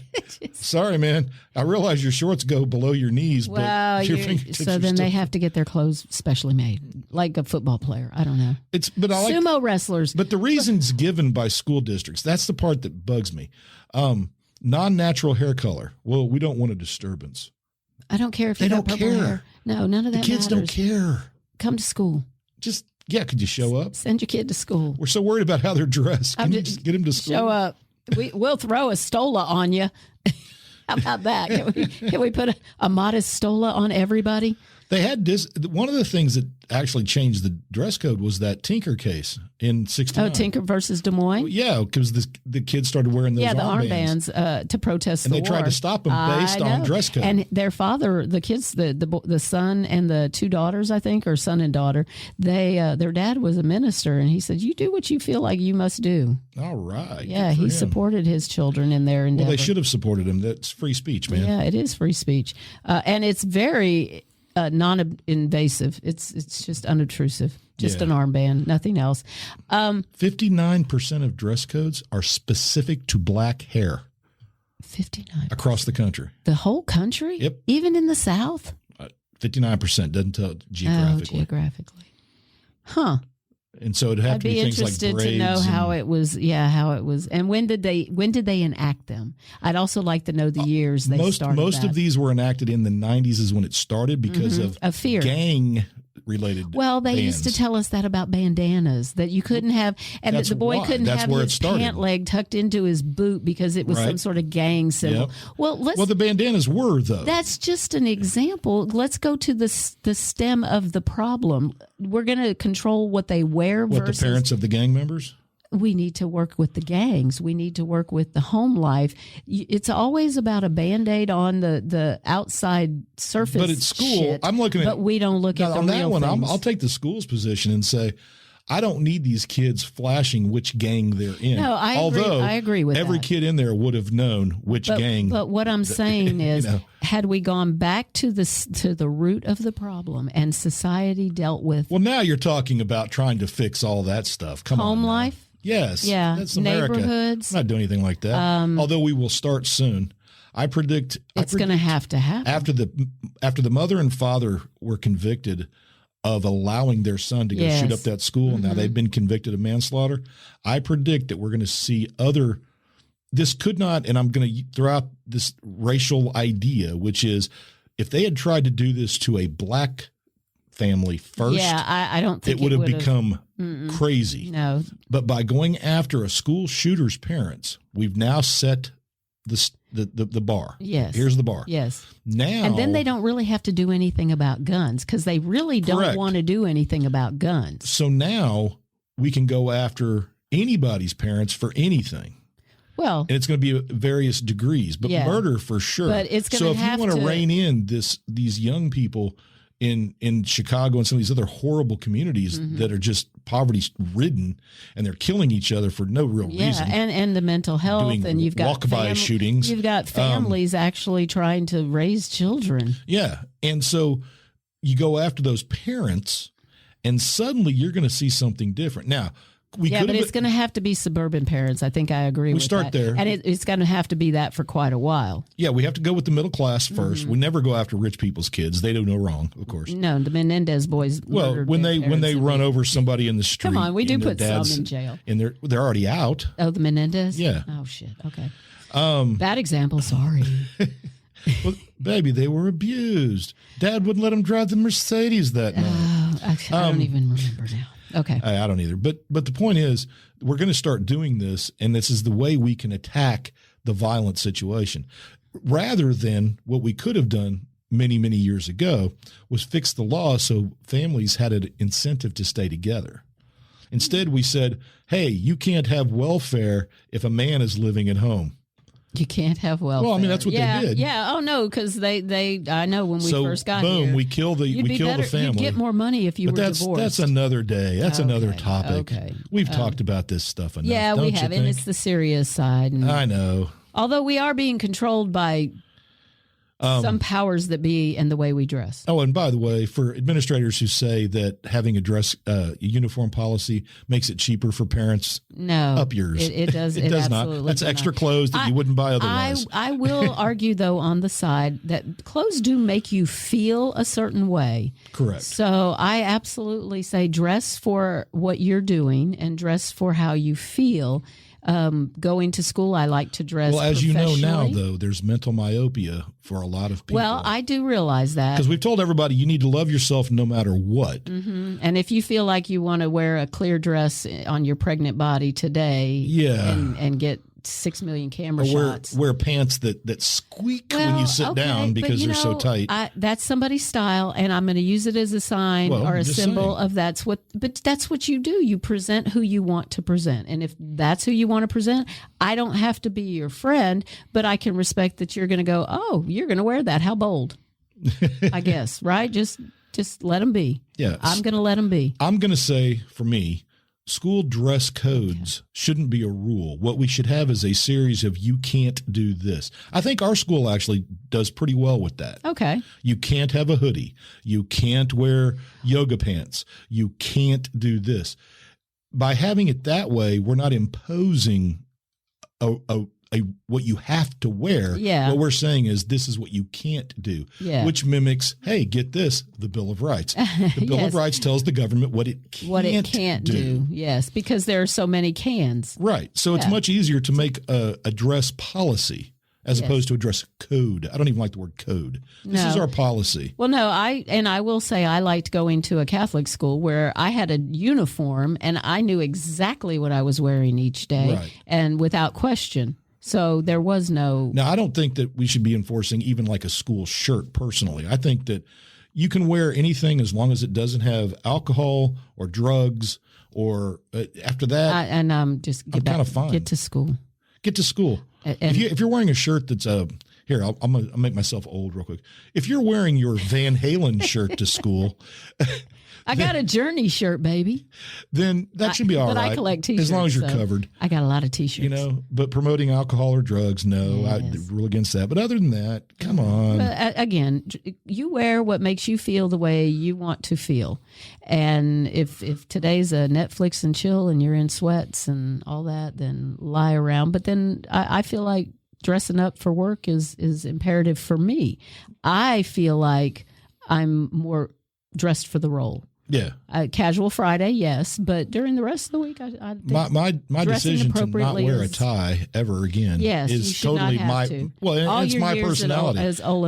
Sorry, man. I realize your shorts go below your knees, but your fingertips so are then still... they have to get their clothes specially made, like a football player. I don't know. But I like sumo wrestlers. But the reasons given by school districts, that's the part that bugs me. Non-natural hair color. Well, we don't want a disturbance. I don't care if they you don't got purple care. Hair. No, none of that. The kids matters. don't care. Come to school. Could you show up? Send your kid to school. We're so worried about how they're dressed. Can you just get them to school? Show up. We'll throw a stola on you. How about that? Can we put a modest stola on everybody? They had this. One of the things that actually changed the dress code was that Tinker case in '69. Oh, Tinker versus Des Moines. Yeah, because the kids started wearing those armbands to protest and the they war. tried to stop them based on dress code. And their father, the kids, the son and the two daughters, I think, or son and daughter, their dad was a minister, and he said, "You do what you feel like you must do." All right. Yeah, he supported his children in their endeavor. Well, they should have supported him. That's free speech, man. Yeah, it is free speech, and it's very non-invasive. It's just unobtrusive. Just an armband, nothing else. 59% of dress codes are specific to black hair. 59 across the country. The whole country? Yep. Even in the South? 59% doesn't tell geographically. Oh, geographically. Huh. And so it'd have to be things like braids. I'd be interested to know how it was. Yeah, how it was, and when did they enact them? I'd also like to know the years they started. Most of these were enacted in the 90s is when it started because of fear, gang related. Well, they bans. used to tell us that about bandanas, that you couldn't have, and that the boy couldn't have his pant leg tucked into his boot because it was some sort of gang symbol. Yep. Well, the bandanas were though. That's just an example. Let's go to the stem of the problem. We're going to control what they wear. What, the parents of the gang members? We need to work with the gangs. We need to work with the home life. It's always about a Band-Aid on the outside surface. But at school, I'm looking at. But we don't look at the on that real one. things. I'll take the school's position and say, I don't need these kids flashing which gang they're in. No, I agree with every that. kid in there would have known which gang. But what I'm saying is, had we gone back to the root of the problem and society dealt with. Well, now you're talking about trying to fix all that stuff. Come on. Home life. Yes. Yeah. That's America. Neighborhoods. I'm not doing anything like that. Although we will start soon. I predict it's going to have to happen after the mother and father were convicted of allowing their son to go shoot up that school. And now they've been convicted of manslaughter. I predict that we're going to see this could not, and I'm going to throw out this racial idea, which is if they had tried to do this to a black family first, I don't think it would have become crazy. No. But by going after a school shooter's parents, we've now set the bar. Yes. Here's the bar. Yes. Now, and then they don't really have to do anything about guns because they really don't want to do anything about guns. So now we can go after anybody's parents for anything. Well, and it's going to be various degrees, but murder for sure. But it's going to have so if you want to rein in these young people in Chicago and some of these other horrible communities that are just poverty ridden and they're killing each other for no real reason. And the mental health, and you've got walk-by shootings. You've got families actually trying to raise children. Yeah, and so you go after those parents, and suddenly you're going to see something different. Now. But it's going to have to be suburban parents. I think I agree with that. We start there. And it's going to have to be that for quite a while. Yeah, we have to go with the middle class first. We never go after rich people's kids. They do no wrong, of course. No, the Menendez boys. Well, when they run over somebody in the street. Come on, we do put some in jail. And they're already out. Oh, the Menendez? Yeah. Oh, shit. Okay. Bad example. Sorry. Well, baby, they were abused. Dad wouldn't let them drive the Mercedes that night. I don't even remember now. Okay. I don't either. But the point is, we're going to start doing this, and this is the way we can attack the violent situation. Rather than what we could have done many, many years ago was fix the law so families had an incentive to stay together. Instead, we said, hey, you can't have welfare if a man is living at home. You can't have welfare. Well, I mean, that's what they did. Yeah. Oh, no, because I know when we first got here. Boom, we kill the family. You'd get more money if you were divorced. That's another day. That's another topic. Okay. We've talked about this stuff enough. Yeah, we have, and it's the serious side. And I know. Although we are being controlled by some powers that be in the way we dress. Oh, and by the way, for administrators who say that having a dress uniform policy makes it cheaper for parents, no, up yours. It does. It does not. That's extra clothes that you wouldn't buy otherwise. I will argue, though, on the side that clothes do make you feel a certain way. Correct. So I absolutely say dress for what you're doing and dress for how you feel. Going to school, I like to dress. Well, as you know now, though, there's mental myopia for a lot of people. Well, I do realize that. Because we've told everybody you need to love yourself no matter what. Mm-hmm. And if you feel like you want to wear a clear dress on your pregnant body today and get 6 million camera shots. Wear pants that squeak when you sit down because they're so tight. That's somebody's style, and I'm going to use it as a sign or a symbol of that's what you do. You present who you want to present. And if that's who you want to present, I don't have to be your friend, but I can respect that you're going to go, oh, you're going to wear that. How bold, I guess, right? Just let them be. Yeah. I'm going to let them be. I'm going to say, for me, school dress codes shouldn't be a rule. What we should have is a series of you can't do this. I think our school actually does pretty well with that. Okay. You can't have a hoodie. You can't wear yoga pants. You can't do this. By having it that way, we're not imposing a what you have to wear. Yeah. What we're saying is this is what you can't do, which mimics, hey, get this, the Bill of Rights. The Bill of Rights tells the government what it can't do. Yes, because there are so many cans. Right. So it's much easier to make a dress policy as opposed to a dress code. I don't even like the word code. This is our policy. Well, no, I will say I liked going to a Catholic school where I had a uniform and I knew exactly what I was wearing each day and without question. So there was no. Now, I don't think that we should be enforcing even like a school shirt personally. I think that you can wear anything as long as it doesn't have alcohol or drugs or after that. Just get back, fine. Get to school. Get to school. And if you're wearing a shirt that's here, I'll make myself old real quick. If you're wearing your Van Halen shirt to school. I got a Journey shirt, baby. Then that should be all right. But I collect T-shirts. As long as you're covered. I got a lot of T-shirts. But promoting alcohol or drugs, no, I rule against that. But other than that, come on. But again, you wear what makes you feel the way you want to feel. And if today's a Netflix and chill and you're in sweats and all that, then lie around. But then I feel like dressing up for work is imperative for me. I feel like I'm more dressed for the role. Yeah. Casual Friday, yes, but during the rest of the week, I think my decision to not wear a tie ever again is totally my well, it's my personality.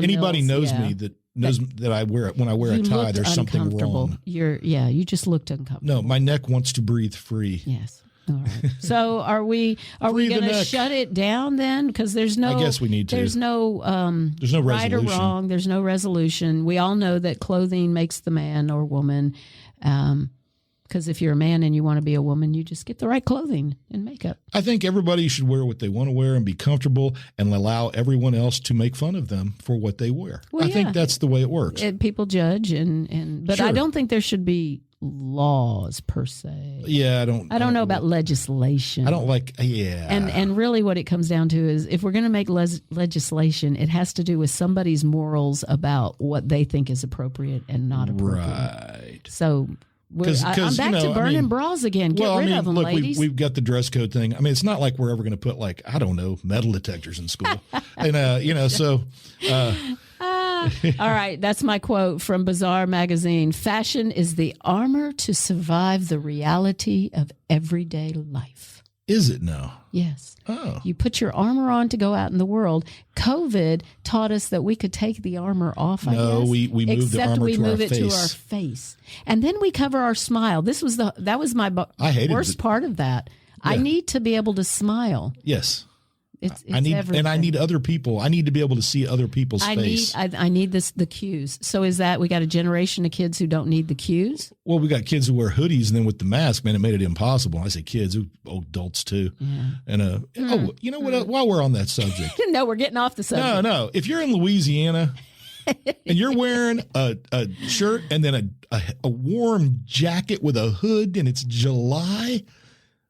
Anybody knows me that knows that I wear it when I wear a tie. There's something wrong. You just looked uncomfortable. No, my neck wants to breathe free. Yes. All right. So are we going to shut it down then? Because there's no. I guess we need to. There's no right or wrong. There's no resolution. We all know that clothing makes the man or woman. Because if you're a man and you want to be a woman, you just get the right clothing and makeup. I think everybody should wear what they want to wear and be comfortable and allow everyone else to make fun of them for what they wear. Well, I think that's the way it works. People judge but I don't think there should be laws per se. Yeah, I don't know about legislation. I don't like And really what it comes down to is if we're going to make legislation, it has to do with somebody's morals about what they think is appropriate and not appropriate. Right. So I'm back to burning bras again. Get rid of them, ladies. We've got the dress code thing. I mean, it's not like we're ever going to put metal detectors in school. And, so. All right. That's my quote from Bazaar magazine. Fashion is the armor to survive the reality of everyday life. Is it now? Yes. Oh. You put your armor on to go out in the world. COVID taught us that we could take the armor off, I No, guess. we move the except armor we to our move it to our face. face. And then we cover our smile. That was my I hated worst part of that. I need to be able to smile. Yes. It's I need, everything. and I need other people. I need to be able to see other people's face. I need the cues. So is that we got a generation of kids who don't need the cues? Well, we got kids who wear hoodies, and then with the mask, man, it made it impossible. I say kids, adults too. Yeah. And you know what? While we're on that subject, No, we're getting off the subject. no. If you're in Louisiana and you're wearing a shirt and then a warm jacket with a hood, and it's July.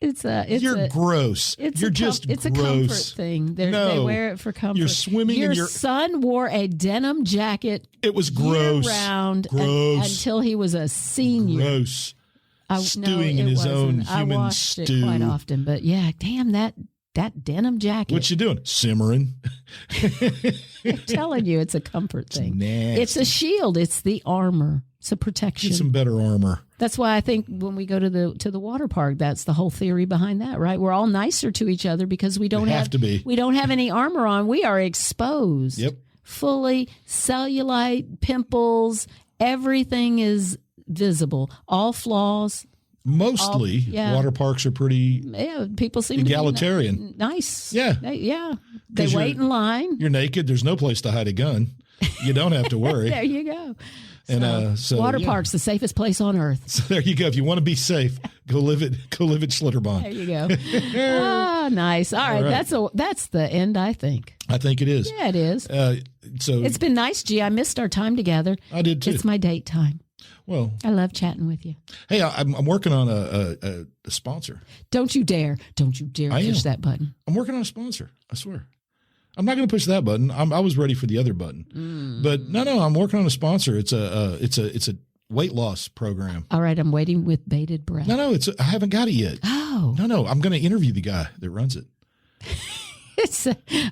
You're gross. You're just it's gross. a comfort thing. They wear it for comfort. You're swimming Your in your son wore a denim jacket. It was gross. Year round Gross. until he was a senior. Gross. Stewing it in his wasn't. own I human washed stew. it quite often, but yeah, damn that denim jacket. What you doing? Simmering. I'm telling you, it's a comfort thing. Nasty. It's a shield. It's the armor. It's a protection. Get some better armor. That's why I think when we go to the water park, that's the whole theory behind that, right? We're all nicer to each other because we don't have to be. We don't have any armor on. We are exposed. Yep. Fully cellulite, pimples, everything is visible. All flaws. Mostly, water parks are pretty People seem egalitarian. to be nice. Yeah. They wait in line. You're naked. There's no place to hide a gun. You don't have to worry. There you go. And water parks, the safest place on earth. So there you go. If you want to be safe, go live at Schlitterbahn. There you go. Nice. All right. That's the end, I think. I think it is. Yeah, it is. So it's been nice, G. I missed our time together. I did too. It's my date time. Well, I love chatting with you. Hey, I'm working on a sponsor. Don't you dare push that button. I'm working on a sponsor. I swear. I'm not going to push that button. I was ready for the other button, but no. I'm working on a sponsor. It's a weight loss program. All right, I'm waiting with bated breath. No. I haven't got it yet. Oh, no. I'm going to interview the guy that runs it.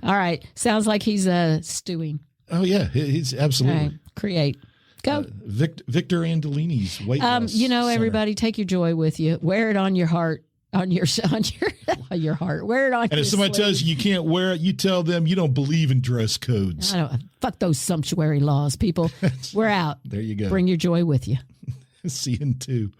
All right. Sounds like he's stewing. Oh yeah, he's absolutely. All right. Create. Go. Victor Andolini's weight loss. Center. Everybody, take your joy with you. Wear it on your heart. On your your heart. Wear it on. And if somebody tells you can't wear it, you tell them you don't believe in dress codes. Fuck those sumptuary laws, people. We're out. There you go. Bring your joy with you. See you in 2.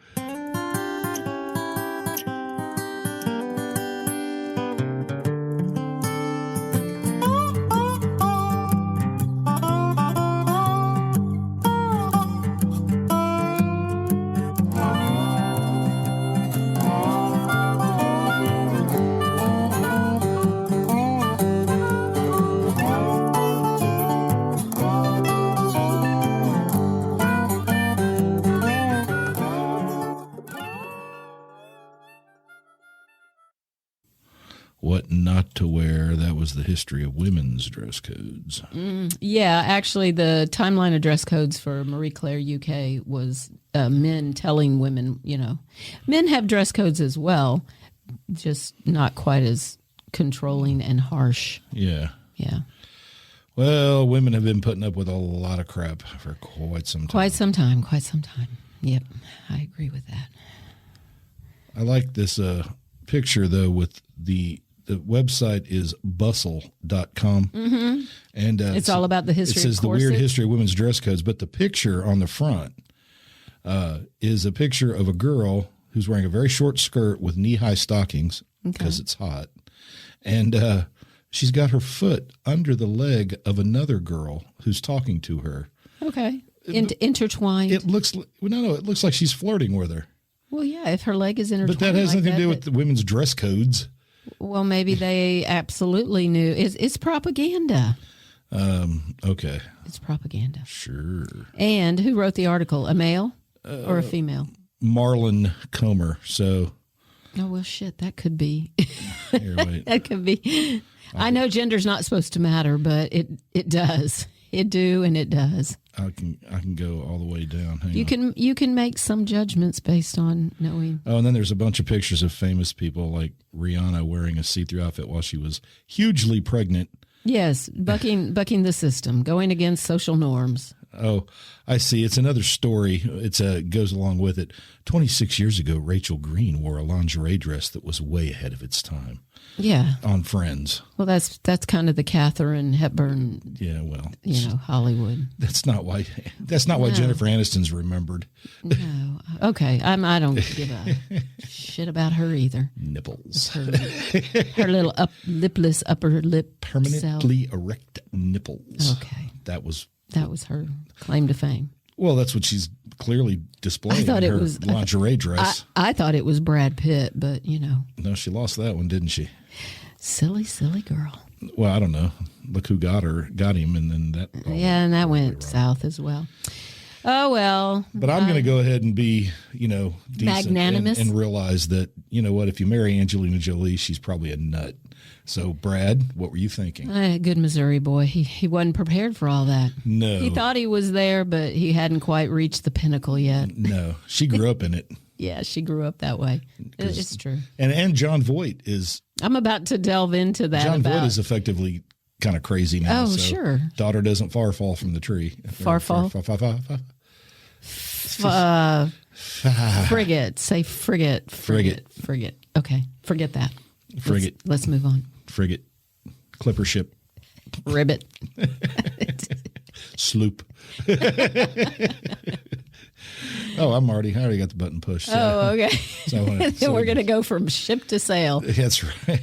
What not to wear. That was the history of women's dress codes. Yeah, actually, the timeline of dress codes for Marie Claire UK was men telling women, men have dress codes as well, just not quite as controlling and harsh. Yeah. Yeah. Well, women have been putting up with a lot of crap for quite some time. Quite some time. Yep, I agree with that. I like this picture, though, with the website is bustle.com. Mm-hmm. And it's all about the history of corsets. It says the weird history of women's dress codes, but the picture on the front is a picture of a girl who's wearing a very short skirt with knee-high stockings because it's hot. And she's got her foot under the leg of another girl who's talking to her. Okay. Intertwined. It looks it looks like she's flirting with her. Well, yeah, if her leg is intertwined. But that has nothing to do with the women's dress codes. Well, maybe they absolutely knew. It's propaganda. Okay. It's propaganda. Sure. And who wrote the article? A male or a female? Marlon Comer. So. Oh, well, shit, that could be. Here, wait. That could be. I know gender's not supposed to matter, but it does. It do, and it does. I can go all the way down. You can make some judgments based on knowing. Oh, and then there's a bunch of pictures of famous people like Rihanna wearing a see-through outfit while she was hugely pregnant. Yes, bucking the system, going against social norms. Oh, I see. It's another story. Goes along with it. 26 years ago, Rachel Green wore a lingerie dress that was way ahead of its time. Yeah. On Friends. Well, that's kind of the Katharine Hepburn. Yeah, well, Hollywood. That's not why Jennifer Aniston's remembered. No. Okay. I don't give a shit about her either. Nipples. Her little lipless upper lip. Permanently erect nipples. Okay. That was her claim to fame. Well, that's what she's clearly displaying. I thought in it her was lingerie dress. I thought it was Brad Pitt, but No, she lost that one, didn't she? Silly girl. Well, I don't know. Look who got him, and then that. And that went south as well. Oh well. But I'm going to go ahead and be, decent magnanimous and realize that what, if you marry Angelina Jolie, she's probably a nut. So, Brad, what were you thinking? Good Missouri boy. He wasn't prepared for all that. No. He thought he was there, but he hadn't quite reached the pinnacle yet. No. She grew up in it. Yeah, she grew up that way. It's true. And John Voight is... I'm about to delve into that. John Voight is effectively kind of crazy now. Oh, sure. Daughter doesn't far fall from the tree. Frigate. Say frigate. Frigate. Okay. Forget that. Frigate. Let's move on. Frigate. Clipper ship. Ribbit. Sloop. Oh, I already got the button pushed. So. Oh, okay. So we're going to go from ship to sail. That's right.